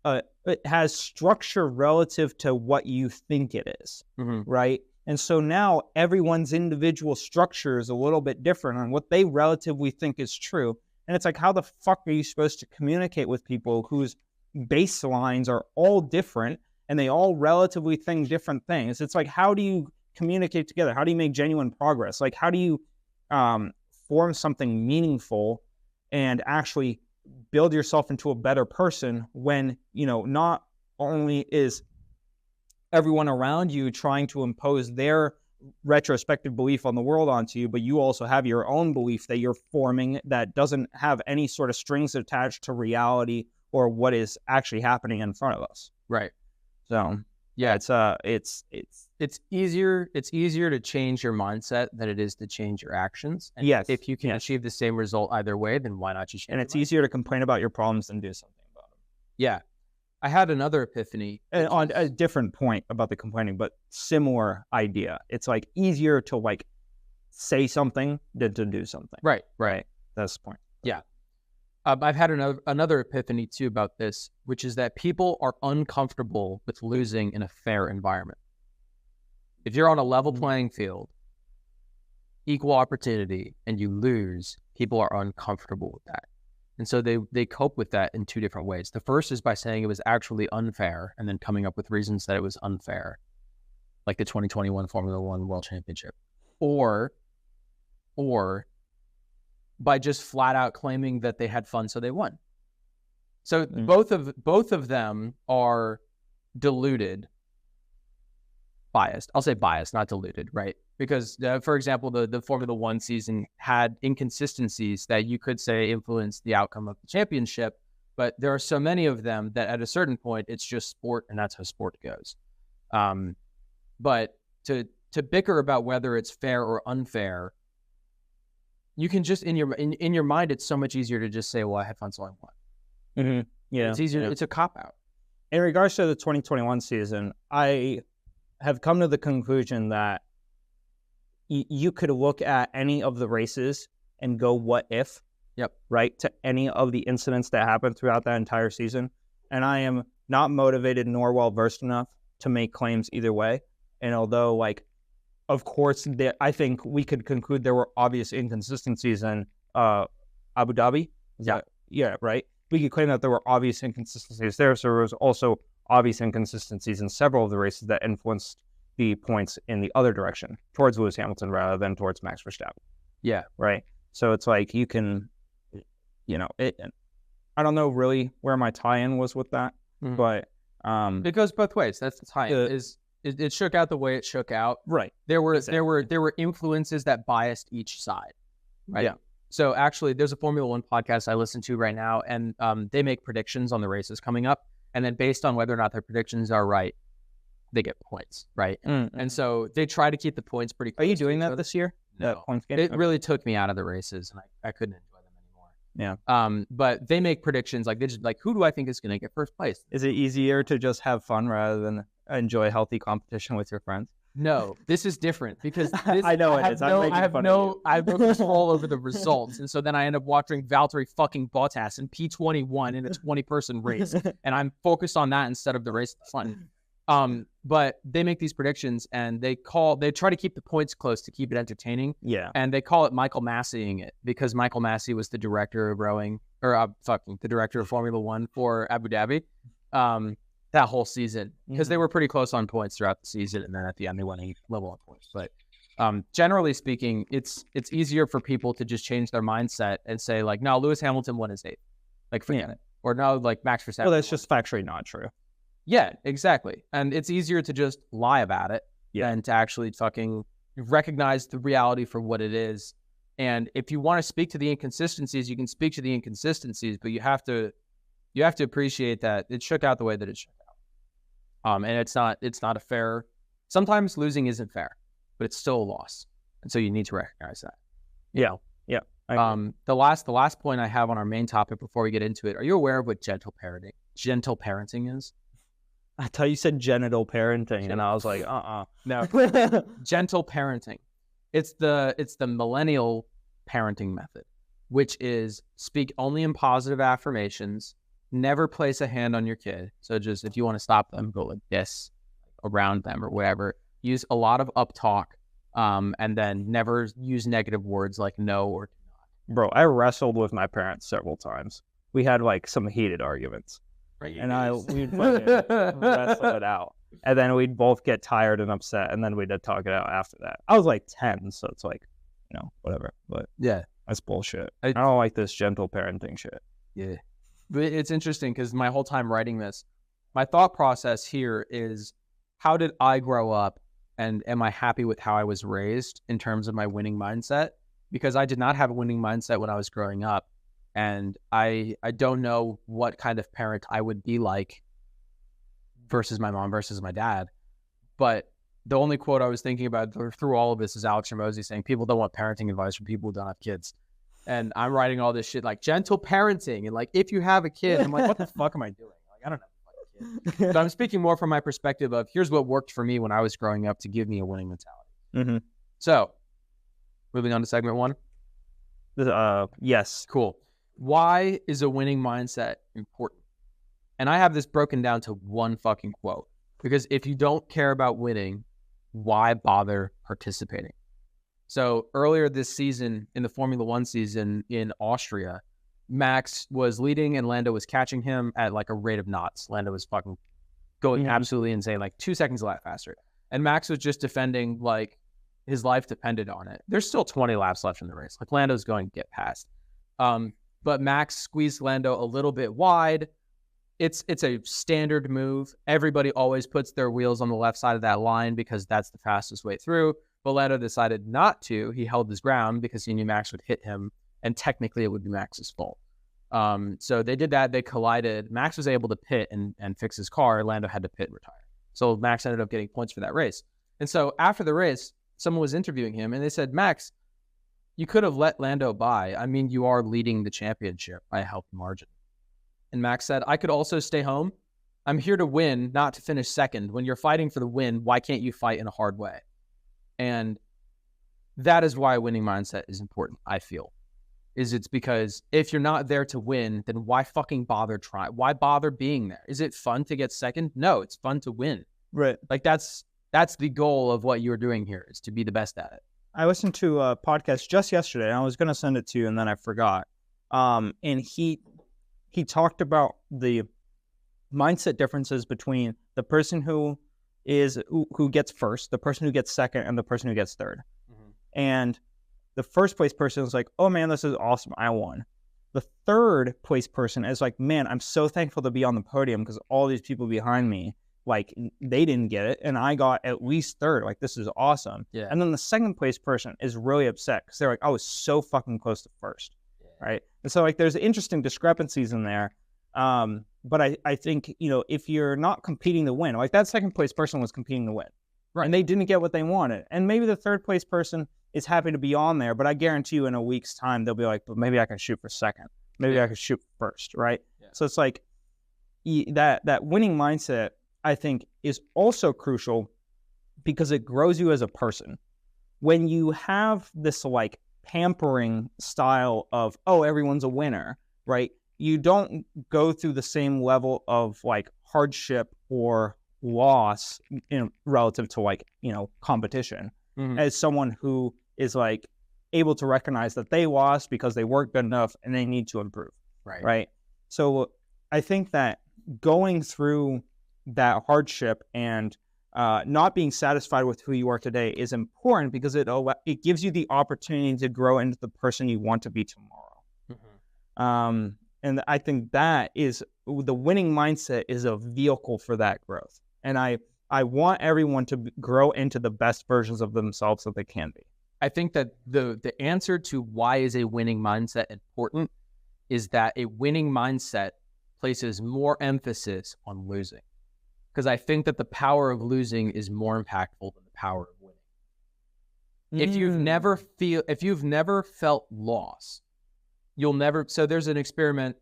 It has structure relative to what you think it is, right? And so now everyone's individual structure is a little bit different on what they relatively think is true. And it's like, how the fuck are you supposed to communicate with people whose baselines are all different and they all relatively think different things? It's like, how do you communicate together? How do you make genuine progress? Like, how do you form something meaningful and actually build yourself into a better person when, you know, not only is everyone around you trying to impose their retrospective belief on the world onto you, but you also have your own belief that you're forming that doesn't have any sort of strings attached to reality or what is actually happening in front of us. Right. So yeah, it's easier to change your mindset than it is to change your actions. And yes, if you can achieve the same result either way, then why not just change? And it's easier to complain about your problems than do something about them. Yeah. I had another epiphany. And on a different point about the complaining, but similar idea. It's like easier to like say something than to do something. Right. That's the point. Yeah. I've had another epiphany too about this, which is that people are uncomfortable with losing in a fair environment. If you're on a level playing field, equal opportunity, and you lose, people are uncomfortable with that. And so they cope with that in two different ways. The first is by saying it was actually unfair and then coming up with reasons that it was unfair, like the 2021 Formula One World Championship. Or by just flat out claiming that they had fun, so they won. So both of them are deluded, biased. I'll say biased, not deluded, right? Because, for example, the Formula One season had inconsistencies that you could say influenced the outcome of the championship, but there are so many of them that at a certain point, it's just sport, and that's how sport goes. But to bicker about whether it's fair or unfair, you can just in your mind, it's so much easier to just say, "Well, I had fun, so I won." Yeah, it's easier. It's a cop out. In regards to the 2021 season, I have come to the conclusion that you could look at any of the races and go, "What if?" Yep. Right, to any of the incidents that happened throughout that entire season, and I am not motivated nor well versed enough to make claims either way. And although, like, of course, I think we could conclude there were obvious inconsistencies in Abu Dhabi. Yeah, right. We could claim that there were obvious inconsistencies there. So there was also obvious inconsistencies in several of the races that influenced the points in the other direction, towards Lewis Hamilton rather than towards Max Verstappen. Yeah. Right. So it's like you can, you know, I don't know really where my tie-in was with that, but it goes both ways. That's the tie-in. It shook out the way it shook out. Right. There were influences that biased each side. Right. Yeah. So actually, there's a Formula One podcast I listen to right now, and they make predictions on the races coming up, and then based on whether or not their predictions are right, they get points. Right. And so they try to keep the points pretty close. Are you doing that this year? No. Points game? It really took me out of the races, and I couldn't enjoy them anymore. Yeah. But they make predictions like they just like, who do I think is going to get first place? Is it easier to just have fun rather than enjoy healthy competition with your friends? No, this is different because I know it is. I have no control over the results, and so then I end up watching Valtteri fucking Bottas in P21 in a 20-person race, and I'm focused on that instead of the race of fun. But they make these predictions, and they try to keep the points close to keep it entertaining. Yeah, and they call it Michael Masseying it because Michael Massey was the director of rowing, or the director of Formula One for Abu Dhabi. That whole season, because they were pretty close on points throughout the season, and then at the end they won a level on points. But generally speaking, it's easier for people to just change their mindset and say like, no, Lewis Hamilton won his 8th, like forget it, or no, like Max Verstappen. Well, that's just factually not true. Yeah, exactly, and it's easier to just lie about it than to actually fucking recognize the reality for what it is And if you want to speak to the inconsistencies, you can speak to the inconsistencies, but you have to appreciate that it shook out the way that it shook out. And it's not a fair. Sometimes losing isn't fair, but it's still a loss, and so you need to recognize that. Yeah. The last point I have on our main topic before we get into it. Are you aware of what gentle parenting is? I thought you said genital parenting, and I was like, No. Gentle parenting. It's the millennial parenting method, which is speak only in positive affirmations, never place a hand on your kid. So just if you want to stop them, go like this around them or whatever. Use a lot of up talk, and then never use negative words like no or do not. Bro, I wrestled with my parents several times. We had like some heated arguments. Right, and we'd wrestle it out. And then we'd both get tired and upset, and then we'd talk it out after that. I was like 10, so it's like, whatever. But yeah, that's bullshit. I don't like this gentle parenting shit. Yeah. But it's interesting because my whole time writing this, my thought process here is, how did I grow up, and am I happy with how I was raised in terms of my winning mindset? Because I did not have a winning mindset when I was growing up. And I don't know what kind of parent I would be like versus my mom versus my dad. But the only quote I was thinking about through all of this is Alex Ramosi saying people don't want parenting advice from people who don't have kids. And I'm writing all this shit like gentle parenting. And like, if you have a kid, I'm like, what the fuck am I doing? Like, I don't have a fucking kid. So I'm speaking more from my perspective of here's what worked for me when I was growing up to give me a winning mentality. Mm-hmm. So moving on to segment 1. Yes. Cool. Why is a winning mindset important? And I have this broken down to one fucking quote. Because if you don't care about winning, why bother participating? So earlier this season, in the Formula 1 season in Austria, Max was leading and Lando was catching him at like a rate of knots. Lando was fucking going absolutely insane, like 2 seconds a lap faster. And Max was just defending like his life depended on it. There's still 20 laps left in the race. Like Lando's going to get past. But Max squeezed Lando a little bit wide. It's a standard move. Everybody always puts their wheels on the left side of that line because that's the fastest way through. But Lando decided not to. He held his ground because he knew Max would hit him, and technically it would be Max's fault. So they did that. They collided. Max was able to pit and fix his car. Lando had to pit and retire. So Max ended up getting points for that race. And so after the race, someone was interviewing him, and they said, Max, you could have let Lando by. I mean, you are leading the championship by a healthy margin. And Max said, I could also stay home. I'm here to win, not to finish second. When you're fighting for the win, why can't you fight in a hard way? And that is why a winning mindset is important, I feel. It's because if you're not there to win, then why fucking bother trying? Why bother being there? Is it fun to get second? No, it's fun to win. Right. Like that's the goal of what you're doing here, is to be the best at it. I listened to a podcast just yesterday, and I was going to send it to you, and then I forgot. And he talked about the mindset differences between the person who gets first, the person who gets second, and the person who gets third. Mm-hmm. And the first place person is like, oh man, this is awesome, I won. The third place person is like, man, I'm so thankful to be on the podium because all these people behind me, like, they didn't get it, and I got at least third. Like, this is awesome. Yeah. And then the second place person is really upset because they're like, I was so fucking close to first. Right. And so like there's interesting discrepancies in there. But I think, if you're not competing to win, like that second place person was competing to win. Right. And they didn't get what they wanted. And maybe the third place person is happy to be on there, but I guarantee you in a week's time, they'll be like, but maybe I can shoot for second. Maybe I can shoot first. Right. Yeah. So it's like that winning mindset, I think, is also crucial because it grows you as a person. When you have this like pampering style of, oh, everyone's a winner, right? You don't go through the same level of like hardship or loss relative to like, competition as someone who is like able to recognize that they lost because they weren't good enough and they need to improve. Right. So I think that going through that hardship and not being satisfied with who you are today is important because it gives you the opportunity to grow into the person you want to be tomorrow. Mm-hmm. And I think that is the winning mindset is a vehicle for that growth. And I want everyone to grow into the best versions of themselves that they can be. I think that the answer to why is a winning mindset important is that a winning mindset places more emphasis on losing. Because I think that the power of losing is more impactful than the power of winning. If you've never felt loss, you'll never. So there's an experiment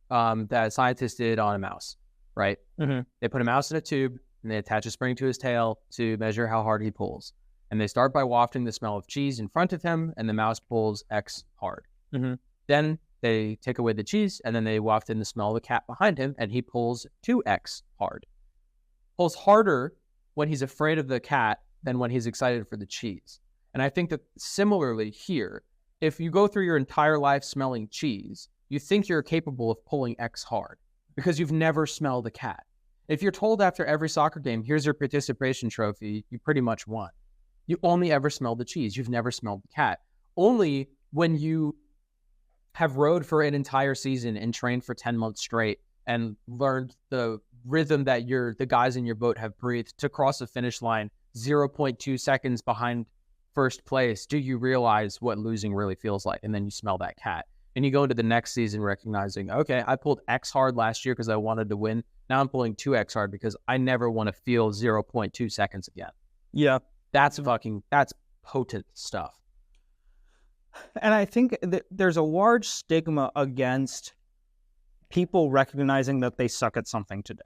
that scientists did on a mouse, right? Mm-hmm. They put a mouse in a tube and they attach a spring to his tail to measure how hard he pulls. And they start by wafting the smell of cheese in front of him, and the mouse pulls X hard. Mm-hmm. Then they take away the cheese, and then they waft in the smell of the cat behind him, and he pulls 2X hard. Pulls harder when he's afraid of the cat than when he's excited for the cheese. And I think that similarly here, if you go through your entire life smelling cheese, you think you're capable of pulling X hard because you've never smelled a cat. If you're told after every soccer game, here's your participation trophy, you pretty much won. You only ever smelled the cheese. You've never smelled the cat. Only when you have rowed for an entire season and trained for 10 months straight and learned the rhythm that the guys in your boat have breathed to cross the finish line 0.2 seconds behind first place do you realize what losing really feels like. And then you smell that cat. And you go into the next season recognizing, okay, I pulled X hard last year because I wanted to win. Now I'm pulling 2X hard because I never want to feel 0.2 seconds again. Yeah. That's potent stuff. And I think that there's a large stigma against people recognizing that they suck at something today.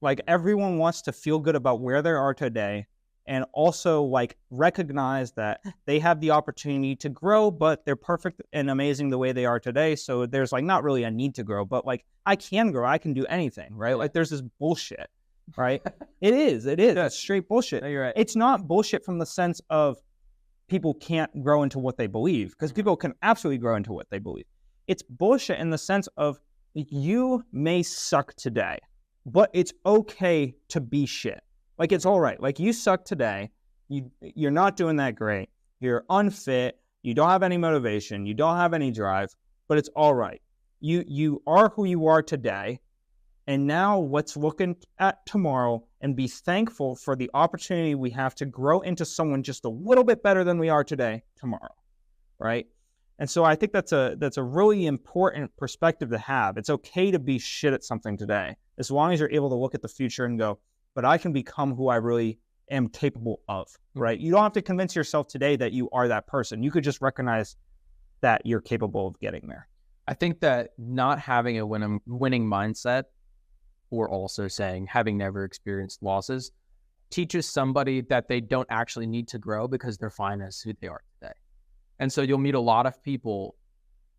Like, everyone wants to feel good about where they are today and also, like, recognize that they have the opportunity to grow, but they're perfect and amazing the way they are today. So there's, like, not really a need to grow, but, like, I can grow. I can do anything, right? Like, there's this bullshit, right? It is. Yeah. It's straight bullshit. No, you're right. It's not bullshit from the sense of people can't grow into what they believe, because people can absolutely grow into what they believe. It's bullshit in the sense of you may suck today, but it's okay to be shit. Like, it's all right. Like, you suck today. You're not doing that great. You're unfit. You don't have any motivation. You don't have any drive, but it's all right. You are who you are today. And now let's look at tomorrow and be thankful for the opportunity we have to grow into someone just a little bit better than we are today tomorrow, right? And so I think that's a really important perspective to have. It's okay to be shit at something today, as long as you're able to look at the future and go, but I can become who I really am capable of, right? You don't have to convince yourself today that you are that person. You could just recognize that you're capable of getting there. I think that not having a winning mindset, or also saying having never experienced losses, teaches somebody that they don't actually need to grow because they're fine as who they are today. And so you'll meet a lot of people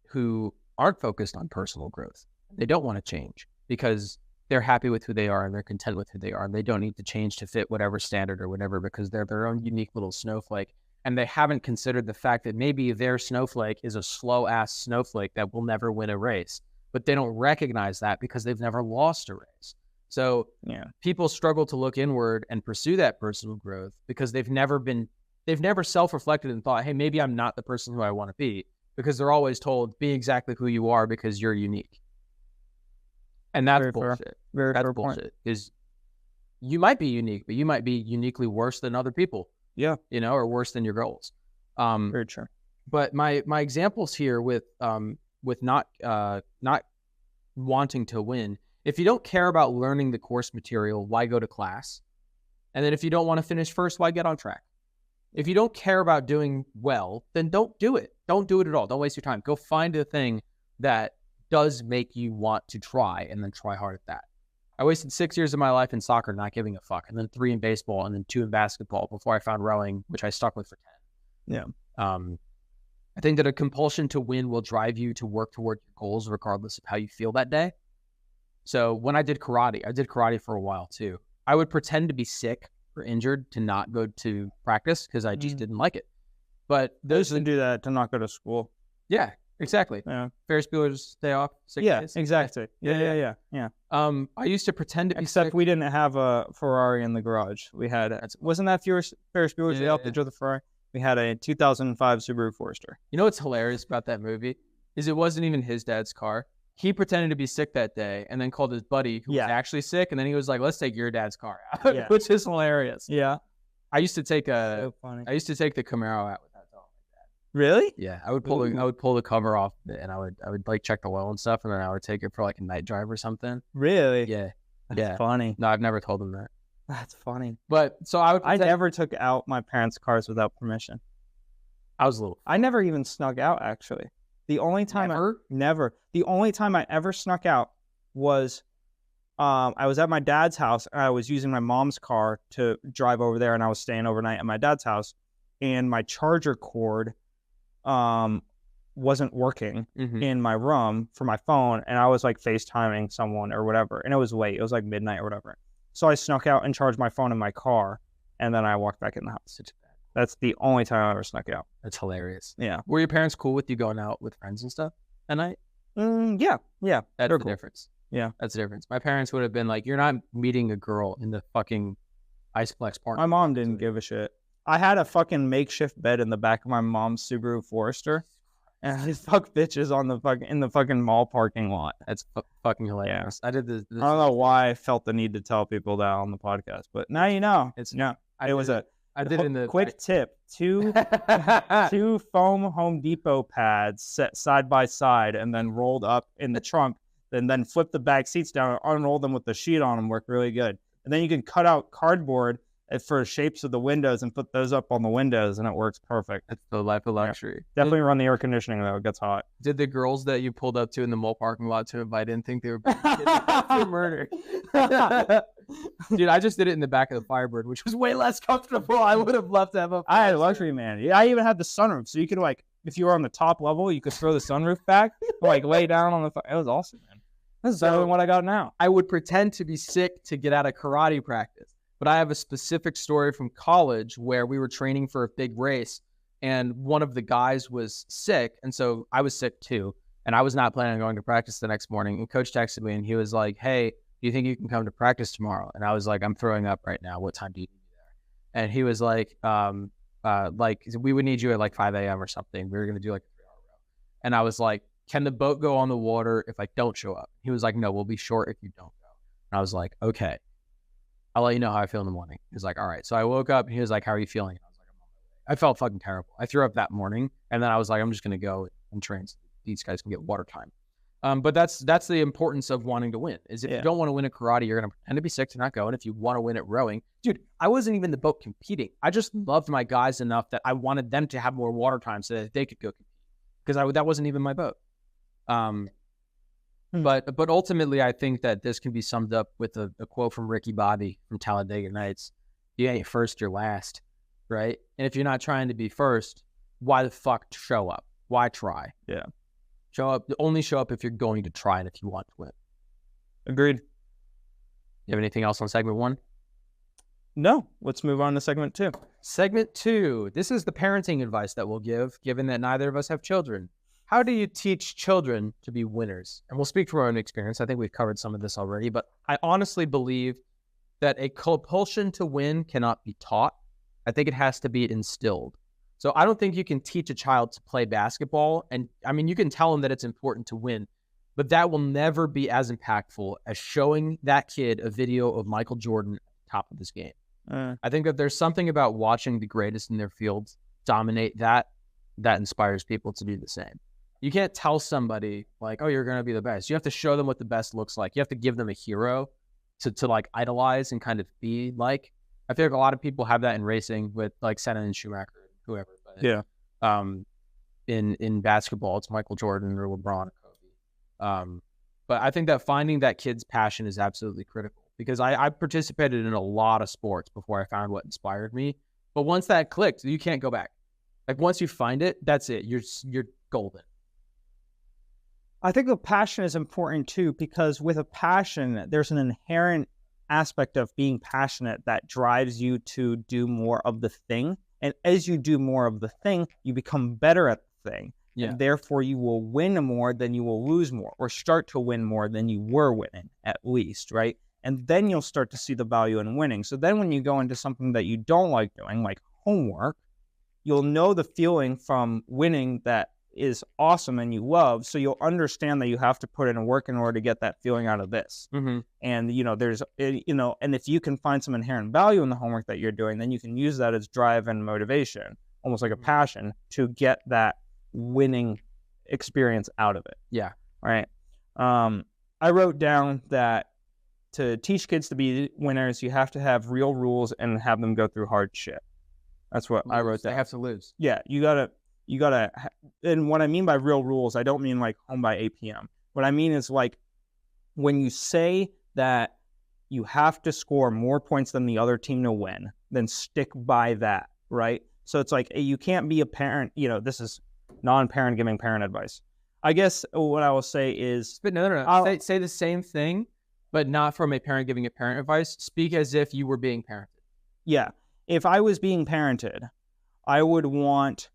who aren't focused on personal growth. They don't want to change because they're happy with who they are and they're content with who they are. And they don't need to change to fit whatever standard or whatever because they're their own unique little snowflake. And they haven't considered the fact that maybe their snowflake is a slow-ass snowflake that will never win a race. But they don't recognize that because they've never lost a race. So people struggle to look inward and pursue that personal growth because they've never self-reflected and thought, hey, maybe I'm not the person who I want to be, because they're always told, be exactly who you are because you're unique. And that's bullshit. That's bullshit. Because you might be unique, but you might be uniquely worse than other people. Yeah. Or worse than your goals. Very true. But my examples here with not wanting to win, if you don't care about learning the course material, why go to class? And then if you don't want to finish first, why get on track? If you don't care about doing well, then don't do it. Don't do it at all. Don't waste your time. Go find a thing that does make you want to try, and then try hard at that. I wasted 6 years of my life in soccer not giving a fuck, and then 3 in baseball, and then 2 in basketball before I found rowing, which I stuck with for 10. Yeah. I think that a compulsion to win will drive you to work toward your goals regardless of how you feel that day. So when I did karate for a while too. I would pretend to be sick or injured to not go to practice because I just didn't like it. But those who do that to not go to school. Yeah, exactly. Yeah. Ferris Bueller's Day Off. 6 Yeah, days. exactly. Yeah. I used to pretend to be Except sick. we didn't have a Ferrari in the garage. We had wasn't that Ferris Bueller's Day Off that drove the Ferrari? We had a 2005 Subaru Forester. You know what's hilarious about that movie is it wasn't even his dad's car. He pretended to be sick that day and then called his buddy who was actually sick, and then he was like, "Let's take your dad's car out," which is hilarious. Yeah, I used to take so funny. I used to take the Camaro out with that Really? Yeah, I would pull the cover off it, and I would like check the oil and stuff, and then I would take it for like a night drive or something. Really? Yeah. That's funny. No, I've never told them that. That's funny. But so I never took out my parents' cars without permission. I was a little. I never even snuck out, actually. The only time The only time I ever snuck out was I was at my dad's house, and I was using my mom's car to drive over there, and I was staying overnight at my dad's house, and my charger cord wasn't working in my room for my phone, and I was like FaceTiming someone or whatever, and it was late. It was like midnight or whatever. So I snuck out and charged my phone in my car, and then I walked back in the house. That's the only time I ever snuck out. That's hilarious. Yeah. Were your parents cool with you going out with friends and stuff at night? Yeah. That's the cool. difference. Yeah. That's the difference. My parents would have been like, you're not meeting a girl in the fucking Iceplex park. My mom didn't give a shit. I had a fucking makeshift bed in the back of my mom's Subaru Forester, and I fuck bitches in the fucking mall parking lot. That's fucking hilarious. Yeah. I did this. I don't know why I felt the need to tell people that on the podcast, but now you know. I did in the quick tip. Two foam Home Depot pads set side by side and then rolled up in the trunk, then flip the back seats down and unroll them with the sheet on them. Work really good. And then you can cut out cardboard for shapes of the windows and put those up on the windows, and it works perfect. It's the life of luxury. Yeah. Definitely run the air conditioning though; it gets hot. Did the girls that you pulled up to in the mall parking lot to invite in think they were murdered? Dude, I just did it in the back of the Firebird, which was way less comfortable. I would have loved to have a. I had a luxury, man. Yeah, I even had the sunroof, so you could like, if you were on the top level, you could throw the sunroof back, like lay down on the. It was awesome, man. That's exactly what I got now. I would pretend to be sick to get out of karate practice. But I have a specific story from college where we were training for a big race, and one of the guys was sick, and so I was sick too, and I was not planning on going to practice the next morning. And coach texted me, and he was like, "Hey, do you think you can come to practice tomorrow?" And I was like, "I'm throwing up right now. What time do you need me there?" And he was like, we would need you at like 5 a.m. or something. We were gonna do like a 3-hour row." And I was like, "Can the boat go on the water if I don't show up?" He was like, "No, we'll be short if you don't go." And I was like, "Okay. I'll let you know how I feel in the morning." He was like, "All right." So I woke up and he was like, "How are you feeling?" And I was like, "I'm on my way." I felt fucking terrible. I threw up that morning, and then I was like, "I'm just gonna go and train so these guys can get water time." But that's the importance of wanting to win. Is if you don't want to win at karate, you're gonna pretend to be sick to not go. And if you want to win at rowing, dude, I wasn't even the boat competing. I just loved my guys enough that I wanted them to have more water time so that they could go compete, because that wasn't even my boat. But ultimately, I think that this can be summed up with a quote from Ricky Bobby from Talladega Nights. You ain't first, you're last, right? And if you're not trying to be first, why the fuck show up? Why try? Yeah. Only show up if you're going to try and if you want to win. Agreed. You have anything else on segment 1? No. Let's move on to segment 2. Segment 2. This is the parenting advice that we'll give, given that neither of us have children. How do you teach children to be winners? And we'll speak from our own experience. I think we've covered some of this already, but I honestly believe that a compulsion to win cannot be taught. I think it has to be instilled. So I don't think you can teach a child to play basketball. And I mean, you can tell them that it's important to win, but that will never be as impactful as showing that kid a video of Michael Jordan at the top of his game. I think that there's something about watching the greatest in their fields dominate that inspires people to do the same. You can't tell somebody like, "Oh, you're going to be the best." You have to show them what the best looks like. You have to give them a hero to like idolize and kind of be like. I feel like a lot of people have that in racing with like Senna and Schumacher and whoever. But, yeah. In basketball, it's Michael Jordan or LeBron or Kobe. But I think that finding that kid's passion is absolutely critical, because I participated in a lot of sports before I found what inspired me. But once that clicked, you can't go back. Like once you find it, that's it. You're golden. I think the passion is important too, because with a passion, there's an inherent aspect of being passionate that drives you to do more of the thing. And as you do more of the thing, you become better at the thing. Yeah. And therefore, you will win more than you will lose more, or start to win more than you were winning, at least, right? And then you'll start to see the value in winning. So then when you go into something that you don't like doing, like homework, you'll know the feeling from winning that is awesome and you love, so you'll understand that you have to put in work in order to get that feeling out of this. And there's and if you can find some inherent value in the homework that you're doing, then you can use that as drive and motivation. almost like a passion to get that winning experience out of it. Yeah. Right. I wrote down that to teach kids to be winners, you have to have real rules and have them go through hard shit. That's what I wrote down. They have to lose. Yeah, you gotta, and what I mean by real rules, I don't mean like home by 8 p.m. What I mean is like when you say that you have to score more points than the other team to win, then stick by that, right? So it's like you can't be a parent, this is non-parent giving parent advice. I guess what I will say is... But no. Say the same thing, but not from a parent giving a parent advice. Speak as if you were being parented. Yeah. If I was being parented, I would want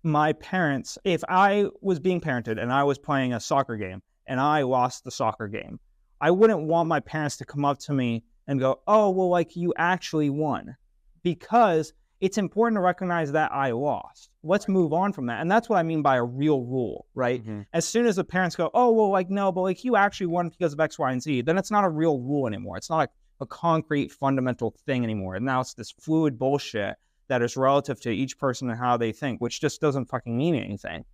my parents... If I was being parented and I was playing a soccer game and I lost the soccer game, I wouldn't want my parents to come up to me and go, oh, well, like you actually won. Because it's important to recognize that I lost. Let's move on from that. And that's what I mean by a real rule, right? Mm-hmm. As soon as the parents go, oh, well, like, no, but like you actually won because of X, Y, and Z, then it's not a real rule anymore. It's not like a concrete fundamental thing anymore. And now it's this fluid bullshit that is relative to each person and how they think, which just doesn't fucking mean anything.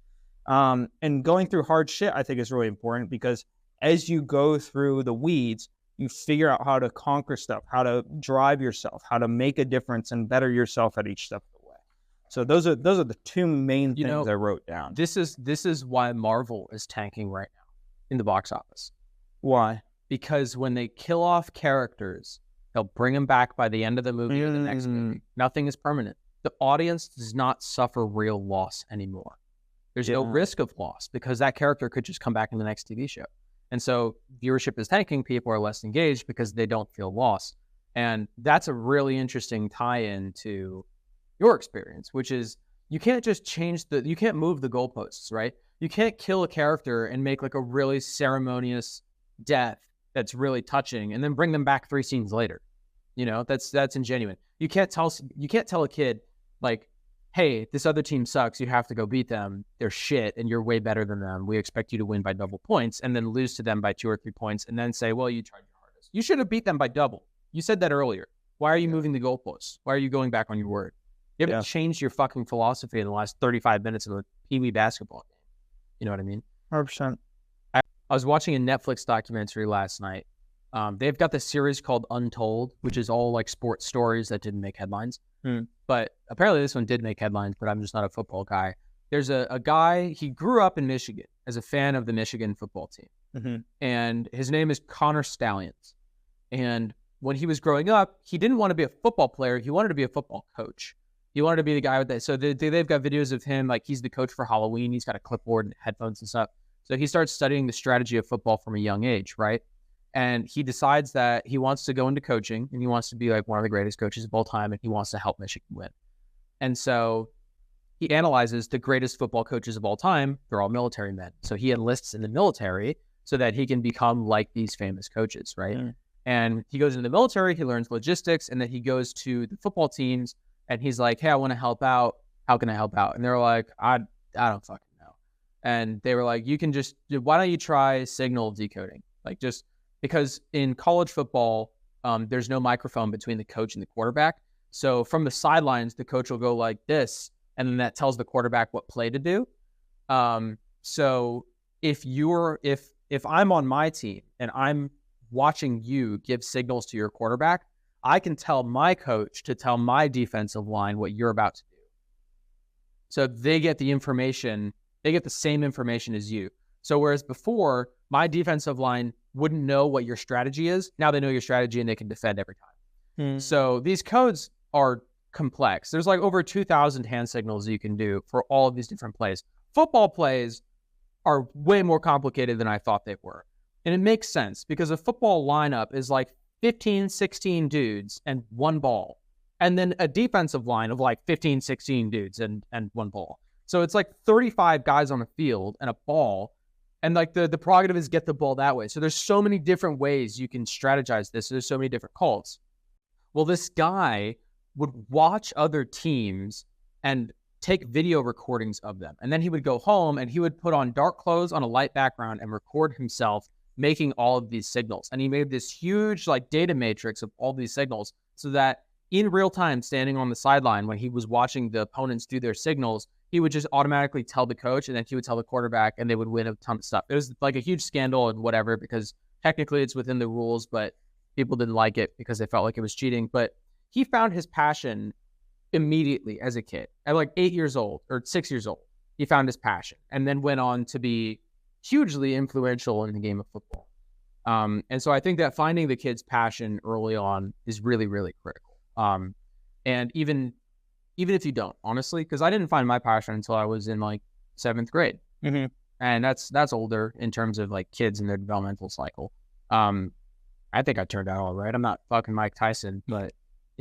And going through hard shit, I think is really important because as you go through the weeds, you figure out how to conquer stuff, how to drive yourself, how to make a difference and better yourself at each step of the way. So those are the two main things I wrote down. This is why Marvel is tanking right now in the box office. Why? Because when they kill off characters, they'll bring them back by the end of the movie or the next movie. Nothing is permanent. The audience does not suffer real loss anymore. There's no risk of loss because that character could just come back in the next TV show. And so viewership is tanking. People are less engaged because they don't feel lost. And that's a really interesting tie-in to your experience, which is you can't just you can't move the goalposts, right? You can't kill a character and make like a really ceremonious death that's really touching and then bring them back 3 scenes later. That's ingenuine. You can't tell a kid like, hey, this other team sucks. You have to go beat them. They're shit, and you're way better than them. We expect you to win by double points, and then lose to them by 2 or 3 points, and then say, well, you tried your hardest. You should have beat them by double. You said that earlier. Why are you moving the goalposts? Why are you going back on your word? You haven't changed your fucking philosophy in the last 35 minutes of a Pee-wee basketball game. You know what I mean? 100%. I was watching a Netflix documentary last night. They've got this series called Untold, which is all like sports stories that didn't make headlines. But apparently this one did make headlines, but I'm just not a football guy. There's a guy, he grew up in Michigan as a fan of the Michigan football team. Mm-hmm. And his name is Connor Stallions. And when he was growing up, he didn't want to be a football player. He wanted to be a football coach. He wanted to be the guy with that. So they've got videos of him, like he's the coach for Halloween. He's got a clipboard and headphones and stuff. So he starts studying the strategy of football from a young age, right? And he decides that he wants to go into coaching and he wants to be like one of the greatest coaches of all time and he wants to help Michigan win. And so he analyzes the greatest football coaches of all time. They're all military men. So he enlists in the military so that he can become like these famous coaches, right? And he goes into the military, he learns logistics, and then he goes to the football teams and he's like, hey, I want to help out. How can I help out? And they're like, I don't fucking know. And they were like, why don't you try signal decoding? Like just because in college football, there's no microphone between the coach and the quarterback. So from the sidelines, the coach will go like this, and then that tells the quarterback what play to do. So if I'm on my team and I'm watching you give signals to your quarterback, I can tell my coach to tell my defensive line what you're about to do. So they get the information, they get the same information as you. So whereas before, my defensive line wouldn't know what your strategy is, now they know your strategy and they can defend every time. So these codes are complex. There's like over 2,000 hand signals you can do for all of these different plays. Football plays are way more complicated than I thought they were. And it makes sense because a football lineup is like 15, 16 dudes and 1 ball. And then a defensive line of like 15, 16 dudes and 1 ball. So it's like 35 guys on the field and a ball. And like the prerogative is get the ball that way. So there's so many different ways you can strategize this. There's so many different calls. Well, this guy would watch other teams and take video recordings of them. And then he would go home and he would put on dark clothes on a light background and record himself making all of these signals. And he made this huge like data matrix of all these signals so that in real time, standing on the sideline when he was watching the opponents do their signals, he would just automatically tell the coach, and then he would tell the quarterback, and they would win a ton of stuff. It was like a huge scandal and whatever, because technically it's within the rules, but people didn't like it because they felt like it was cheating. But he found his passion immediately as a kid. At like 8 years old or 6 years old, he found his passion and then went on to be hugely influential in the game of football. And so I think that finding the kid's passion early on is really, really critical. And even if you don't, honestly, because I didn't find my passion until I was in like 7th grade. Mm-hmm. And that's older in terms of like kids and their developmental cycle. I think I turned out all right. I'm not fucking Mike Tyson, but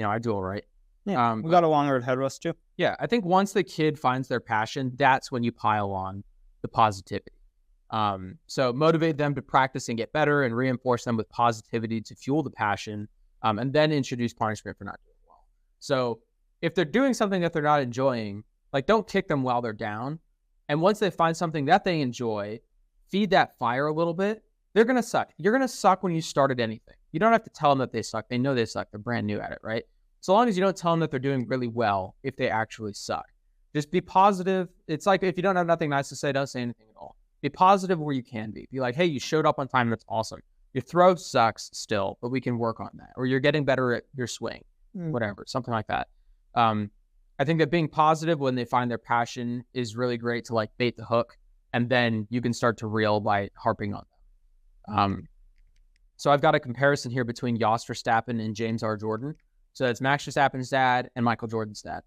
I do all right. Yeah, we got a longer ahead of us too. Yeah, I think once the kid finds their passion, that's when you pile on the positivity. So motivate them to practice and get better, and reinforce them with positivity to fuel the passion, and then introduce punishment for not doing well. So if they're doing something that they're not enjoying, like, don't kick them while they're down. And once they find something that they enjoy, feed that fire a little bit. They're going to suck. You're going to suck when you started anything. You don't have to tell them that they suck. They know they suck. They're brand new at it, right? So long as you don't tell them that they're doing really well if they actually suck. Just be positive. It's like if you don't have nothing nice to say, don't say anything at all. Be positive where you can be. Be like, hey, you showed up on time. That's awesome. Your throw sucks still, but we can work on that. Or you're getting better at your swing, whatever, something like that. I think that being positive when they find their passion is really great to like bait the hook, and then you can start to reel by harping on them. So I've got a comparison here between Jos Verstappen and James R. Jordan. So that's Max Verstappen's dad and Michael Jordan's dad.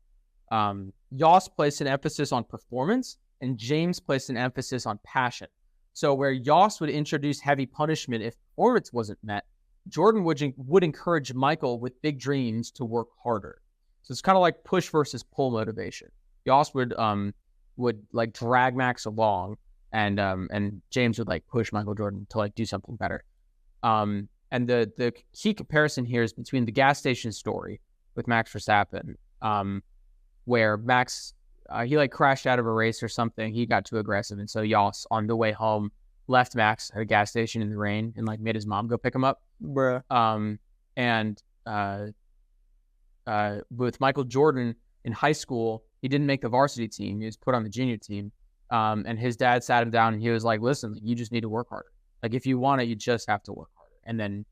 Jos placed an emphasis on performance, and James placed an emphasis on passion. So where Jos would introduce heavy punishment if performance wasn't met, Jordan would encourage Michael with big dreams to work harder. So it's kind of like push versus pull motivation. Jos would like drag Max along, and James would like push Michael Jordan to like do something better. And the key comparison here is between the gas station story with Max Verstappen, where Max he like crashed out of a race or something. He got too aggressive, and so Jos on the way home left Max at a gas station in the rain and like made his mom go pick him up. Bruh. With Michael Jordan in high school, he didn't make the varsity team. He was put on the junior team. And his dad sat him down and he was like, listen, you just need to work harder. Like, if you want it, you just have to work harder. And then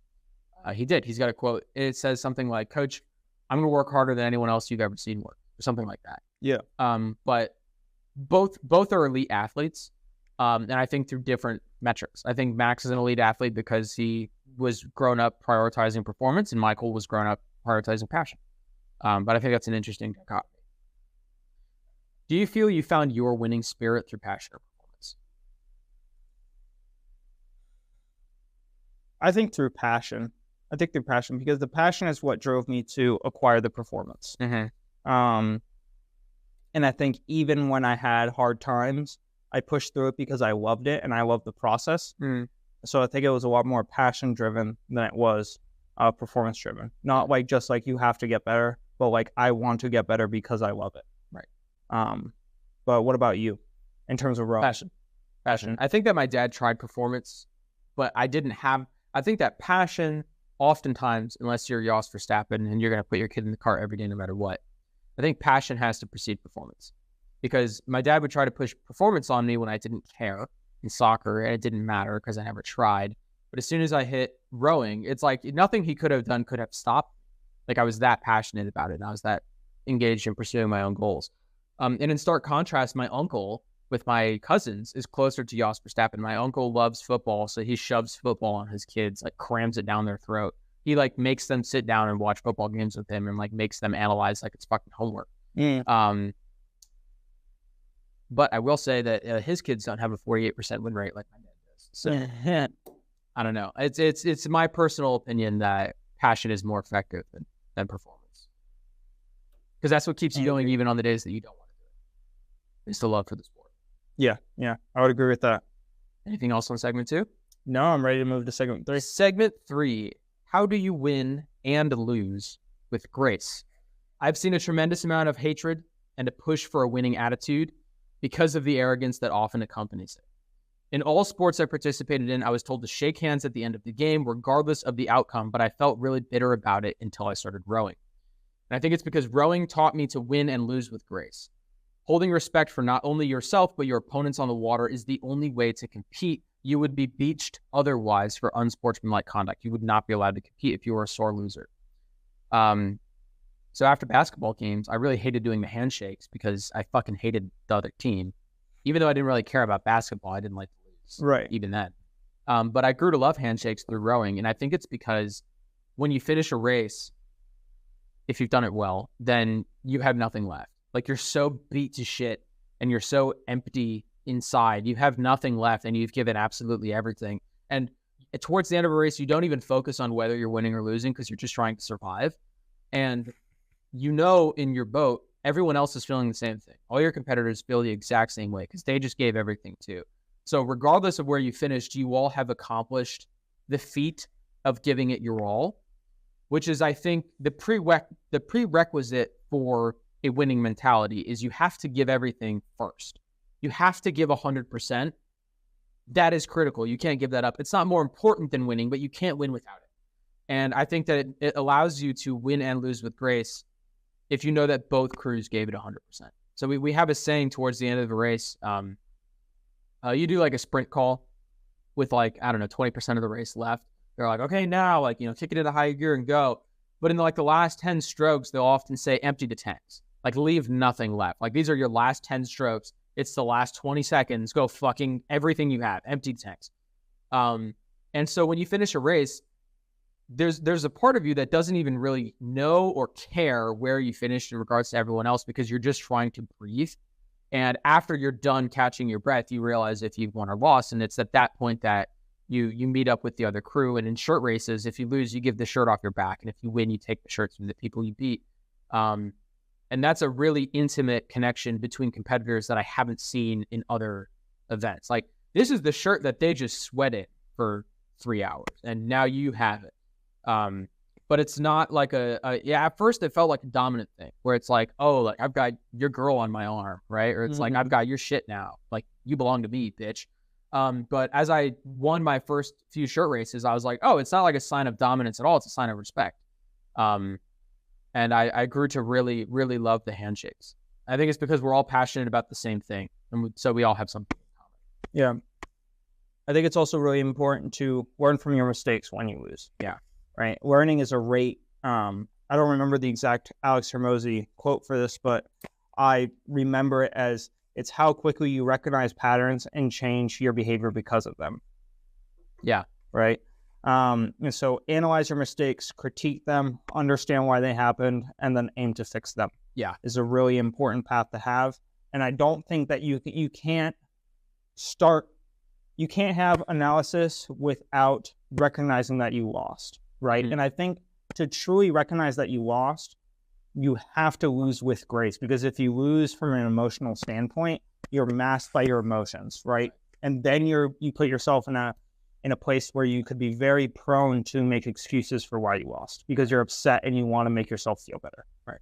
he did. He's got a quote. It says something like, Coach, I'm going to work harder than anyone else you've ever seen work, or something like that. Yeah. But both are elite athletes. And I think through different metrics. I think Max is an elite athlete because he was grown up prioritizing performance, and Michael was grown up prioritizing passion. But I think that's an interesting dichotomy. Do you feel you found your winning spirit through passion or performance? I think through passion. Because the passion is what drove me to acquire the performance. Mm-hmm. And I think even when I had hard times, I pushed through it because I loved it and I loved the process. So I think it was a lot more passion driven than it was performance driven. Not like just like you have to get better, but like I want to get better because I love it. Right. But what about you in terms of raw passion? I think that my dad tried performance, but I didn't have. I think that passion, oftentimes, unless you're Jos Verstappen and you're going to put your kid in the car every day no matter what, I think passion has to precede performance. Because my dad would try to push performance on me when I didn't care in soccer, and it didn't matter because I never tried. But as soon as I hit rowing, it's like nothing he could have done could have stopped. Like, I was that passionate about it, and I was that engaged in pursuing my own goals. And in stark contrast, my uncle with my cousins is closer to Jos Verstappen. My uncle loves football, so he shoves football on his kids, like crams it down their throat. He like makes them sit down and watch football games with him, and like makes them analyze like it's fucking homework. But I will say that his kids don't have a 48% win rate like my dad does. So I don't know. It's my personal opinion that passion is more effective than performance, because that's what keeps you going even on the days that you don't want to do it. It's the love for the sport. Yeah, I would agree with that. Anything else on segment 2? No, I'm ready to move to segment 3. Segment 3. How do you win and lose with grace? I've seen a tremendous amount of hatred and a push for a winning attitude because of the arrogance that often accompanies it. In all sports I participated in, I was told to shake hands at the end of the game, regardless of the outcome, but I felt really bitter about it until I started rowing. And I think it's because rowing taught me to win and lose with grace. Holding respect for not only yourself, but your opponents on the water is the only way to compete. You would be beached otherwise for unsportsmanlike conduct. You would not be allowed to compete if you were a sore loser. So after basketball games, I really hated doing the handshakes because I fucking hated the other team. Even though I didn't really care about basketball, I didn't like to lose. Right. Even then. But I grew to love handshakes through rowing. And I think it's because when you finish a race, if you've done it well, then you have nothing left. Like, you're so beat to shit and you're so empty inside. You have nothing left and you've given absolutely everything. And towards the end of a race, you don't even focus on whether you're winning or losing because you're just trying to survive. And you know, in your boat, everyone else is feeling the same thing. All your competitors feel the exact same way because they just gave everything too. So regardless of where you finished, you all have accomplished the feat of giving it your all, which is, I think, the prerequisite for a winning mentality is you have to give everything first. You have to give 100%. That is critical. You can't give that up. It's not more important than winning, but you can't win without it. And I think that it allows you to win and lose with grace if you know that both crews gave it 100%. So we have a saying towards the end of the race. You do like a sprint call with, like, I don't know, 20% of the race left. They're like, okay, now, like, kick it into high gear and go. But in like the last 10 strokes, they'll often say empty the tanks. Like, leave nothing left. Like, these are your last 10 strokes. It's the last 20 seconds. Go fucking everything you have. Empty tanks. And so when you finish a race, there's a part of you that doesn't even really know or care where you finished in regards to everyone else because you're just trying to breathe. And after you're done catching your breath, you realize if you've won or lost. And it's at that point that you meet up with the other crew. And in shirt races, if you lose, you give the shirt off your back. And if you win, you take the shirts from the people you beat. And that's a really intimate connection between competitors that I haven't seen in other events. Like, this is the shirt that they just sweated for 3 hours, and now you have it. But it's not like at first it felt like a dominant thing where it's like, oh, like, I've got your girl on my arm, right? Or it's like, I've got your shit now. Like, you belong to me, bitch. But as I won my first few shirt races, I was like, oh, it's not like a sign of dominance at all. It's a sign of respect. And I grew to really, really love the handshakes. I think it's because we're all passionate about the same thing. And so we all have something in common. Yeah. I think it's also really important to learn from your mistakes when you lose. Yeah. Right. Learning is a rate. I don't remember the exact Alex Hormozy quote for this, but I remember it as it's how quickly you recognize patterns and change your behavior because of them. Yeah. Right. And so analyze your mistakes, critique them, understand why they happened, and then aim to fix them. Yeah. Is a really important path to have. And I don't think that you can't have analysis without recognizing that you lost. Right. Mm-hmm. And I think to truly recognize that you lost, you have to lose with grace, because if you lose from an emotional standpoint, you're masked by your emotions. Right. And then you put yourself in a place where you could be very prone to make excuses for why you lost because you're upset and you want to make yourself feel better. Right.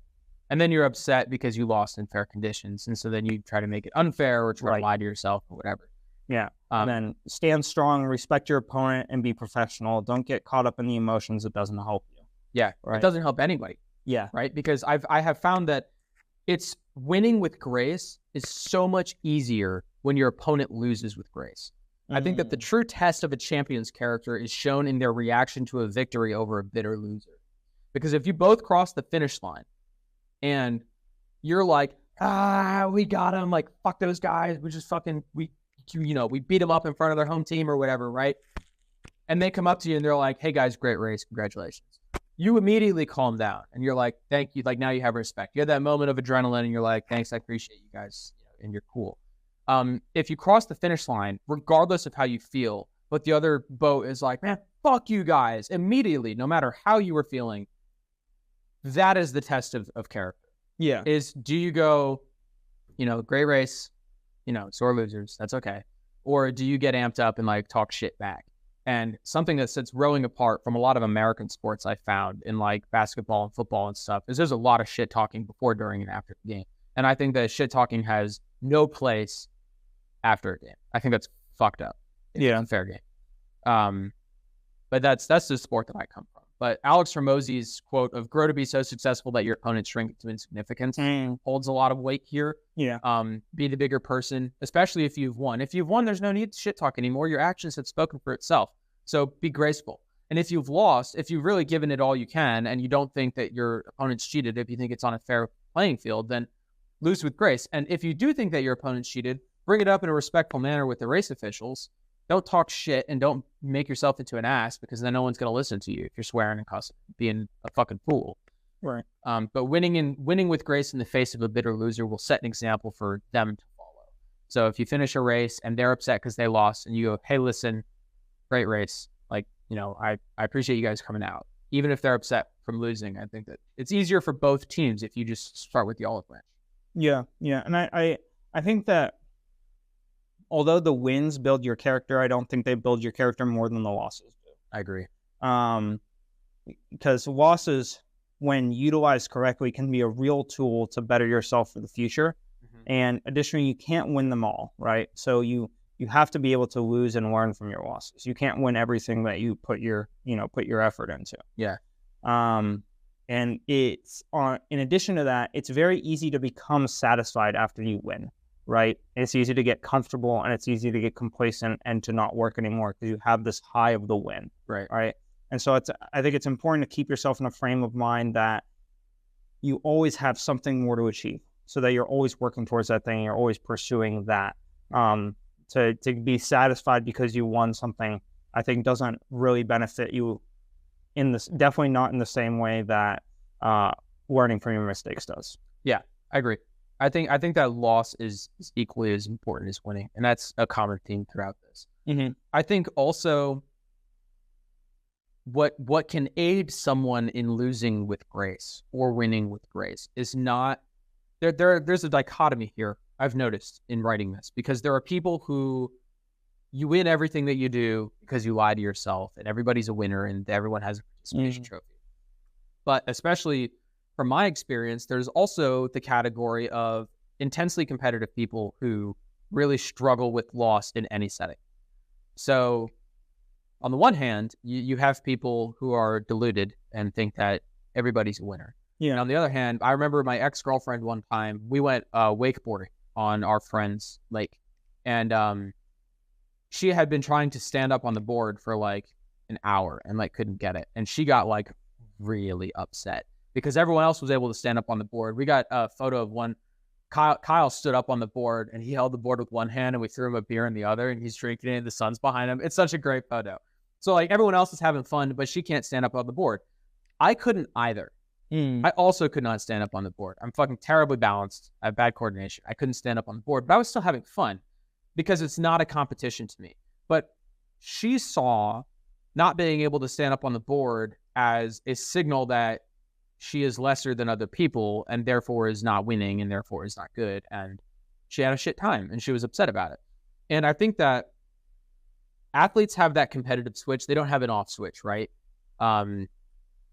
And then you're upset because you lost in fair conditions. And so then you try to make it unfair or try to lie to yourself or whatever. Yeah. And then stand strong, respect your opponent, and be professional. Don't get caught up in the emotions. It doesn't help you. Yeah. Right? It doesn't help anybody. Yeah. Right. Because I have found that it's winning with grace is so much easier when your opponent loses with grace. I think that the true test of a champion's character is shown in their reaction to a victory over a bitter loser. Because if you both cross the finish line and you're like, we got him, like, fuck those guys, we just fucking, we beat them up in front of their home team or whatever, right? And they come up to you and they're like, hey guys, great race, congratulations. You immediately calm down and you're like, thank you. Like, now you have respect. You had that moment of adrenaline and you're like, thanks, I appreciate you guys, and you're cool. If you cross the finish line, regardless of how you feel, but the other boat is like, man, fuck you guys, immediately, no matter how you were feeling, that is the test of character. Yeah. Do you go, great race, sore losers, that's okay. Or do you get amped up and like talk shit back? And something that sets rowing apart from a lot of American sports I found in like basketball and football and stuff is there's a lot of shit talking before, during, and after the game. And I think that shit talking has no place after a game. I think that's fucked up. It's an unfair game. But that's the sport that I come from. but Alex Hormozy's quote of "grow to be so successful that your opponents shrink to insignificance" holds a lot of weight here. Yeah. Be the bigger person, especially if you've won. If you've won, there's no need to shit talk anymore. Your actions have spoken for itself. So be graceful. And if you've lost, if you've really given it all you can and you don't think that your opponent's cheated, if you think it's on a fair playing field, then lose with grace. And if you do think that your opponent's cheated, bring it up in a respectful manner with the race officials. Don't talk shit and don't make yourself into an ass, because then no one's going to listen to you if you're swearing and cussing, being a fucking fool. Right. But winning with grace in the face of a bitter loser will set an example for them to follow. So if you finish a race and they're upset because they lost, and you go, "Hey, listen, great race. Like, I appreciate you guys coming out." Even if they're upset from losing, I think that it's easier for both teams if you just start with the olive branch. Yeah. And I think that although the wins build your character, I don't think they build your character more than the losses do. I agree. Because losses, when utilized correctly, can be a real tool to better yourself for the future. And additionally, you can't win them all, right? So you have to be able to lose and learn from your losses. You can't win everything that you put your effort into. Yeah. And it's in addition to that, it's very easy to become satisfied after you win, right? It's easy to get comfortable and it's easy to get complacent and to not work anymore because you have this high of the win. Right. And so I think it's important to keep yourself in a frame of mind that you always have something more to achieve, so that you're always working towards that thing. You're always pursuing that. To be satisfied because you won something, I think doesn't really benefit you definitely not in the same way that learning from your mistakes does. Yeah, I agree. I think that loss is equally as important as winning, and that's a common theme throughout this. I think also what can aid someone in losing with grace or winning with grace is not there's a dichotomy here I've noticed in writing this, because there are people who you win everything that you do because you lie to yourself, and everybody's a winner and everyone has a participation trophy. But especially from my experience, there's also the category of intensely competitive people who really struggle with loss in any setting. So on the one hand, you have people who are deluded and think that everybody's a winner. Yeah. And on the other hand, I remember my ex-girlfriend one time, we went wakeboarding on our friend's lake. And she had been trying to stand up on the board for like an hour and like couldn't get it. And she got like really upset because everyone else was able to stand up on the board. We got a photo of one. Kyle stood up on the board and he held the board with one hand and we threw him a beer in the other and he's drinking it. The sun's behind him. It's such a great photo. So like everyone else is having fun, but she can't stand up on the board. I couldn't either. I also could not stand up on the board. I'm fucking terribly balanced. I have bad coordination. I couldn't stand up on the board, but I was still having fun because it's not a competition to me. But she saw not being able to stand up on the board as a signal that she is lesser than other people and therefore is not winning and therefore is not good. And she had a shit time and she was upset about it. And I think that athletes have that competitive switch. They don't have an off switch, right?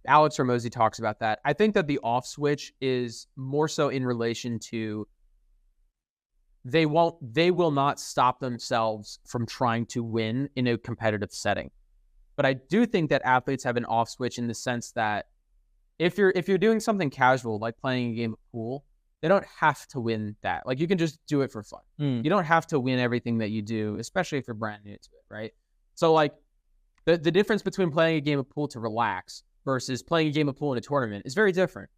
Alex Hormozy talks about that. I think that the off switch is more so in relation to they will not stop themselves from trying to win in a competitive setting. But I do think that athletes have an off switch in the sense that if you're doing something casual, like playing a game of pool, they don't have to win that. Like you can just do it for fun. You don't have to win everything that you do, especially if you're brand new to it, right? So like the difference between playing a game of pool to relax versus playing a game of pool in a tournament is very different.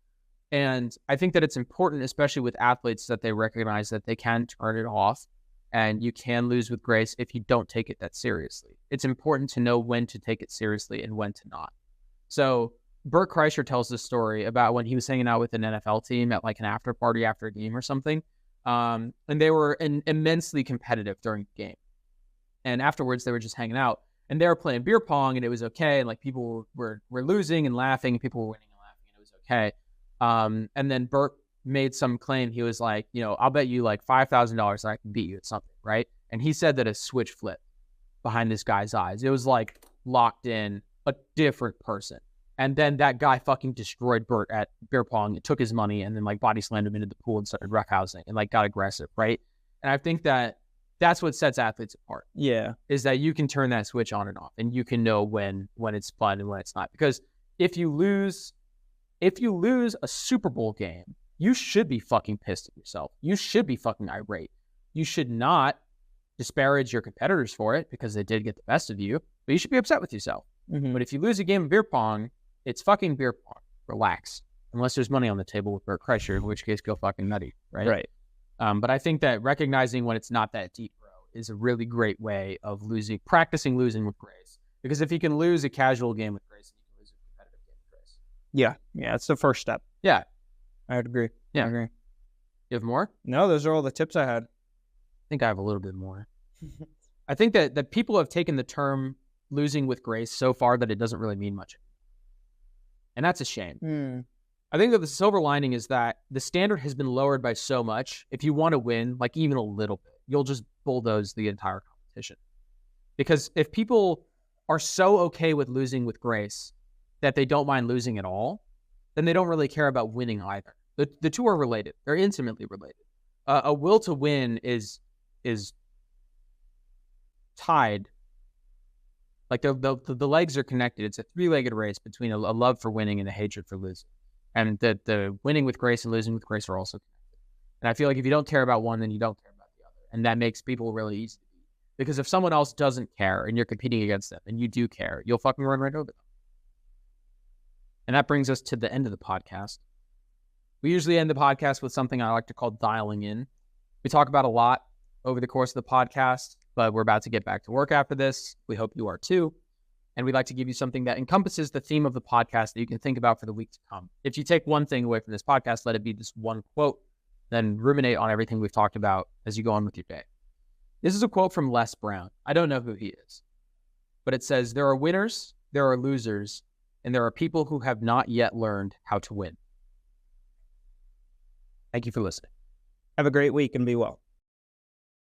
And I think that it's important, especially with athletes, that they recognize that they can turn it off and you can lose with grace if you don't take it that seriously. It's important to know when to take it seriously and when to not. So Bert Kreischer tells this story about when he was hanging out with an NFL team at like an after party after a game or something. And they were immensely competitive during the game. And afterwards, they were just hanging out. And they were playing beer pong, and it was okay. And like people were losing and laughing, and people were winning and laughing, and it was okay. And then Bert made some claim. He was like, I'll bet you like $5,000 that I can beat you at something, right? And he said that a switch flipped behind this guy's eyes. It was like locked in a different person. And then that guy fucking destroyed Bert at beer pong. It took his money and then like body slammed him into the pool and started roughhousing and like got aggressive, right? And I think that that's what sets athletes apart. Yeah. Is that you can turn that switch on and off and you can know when it's fun and when it's not. Because if you lose a Super Bowl game, you should be fucking pissed at yourself. You should be fucking irate. You should not disparage your competitors for it because they did get the best of you, but you should be upset with yourself. Mm-hmm. But if you lose a game of beer pong, it's fucking beer pong. Relax. Unless there's money on the table with Bert Kreischer, in which case go fucking nutty, right? Right. But I think that recognizing when it's not that deep, bro, is a really great way of practicing losing with grace. Because if you can lose a casual game with grace, you can lose a competitive game with grace. Yeah, it's the first step. Yeah. I would agree. Yeah. I agree. You have more? No, those are all the tips I had. I think I have a little bit more. I think that people have taken the term losing with grace so far that it doesn't really mean much. And that's a shame. I think that the silver lining is that the standard has been lowered by so much. If you want to win, like even a little bit, you'll just bulldoze the entire competition. Because if people are so okay with losing with grace that they don't mind losing at all, then they don't really care about winning either. The two are related. They're intimately related. A will to win is tied. Like the legs are connected. It's a three-legged race between a love for winning and a hatred for losing. And the winning with grace and losing with grace are also connected. And I feel like if you don't care about one, then you don't care about the other. And that makes people really easy to beat. Because if someone else doesn't care and you're competing against them and you do care, you'll fucking run right over them. And that brings us to the end of the podcast. We usually end the podcast with something I like to call dialing in. We talk about a lot over the course of the podcast, but we're about to get back to work after this. We hope you are too. And we'd like to give you something that encompasses the theme of the podcast that you can think about for the week to come. If you take one thing away from this podcast, let it be this one quote, then ruminate on everything we've talked about as you go on with your day. This is a quote from Les Brown. I don't know who he is, but it says, "There are winners, there are losers, and there are people who have not yet learned how to win." Thank you for listening. Have a great week and be well.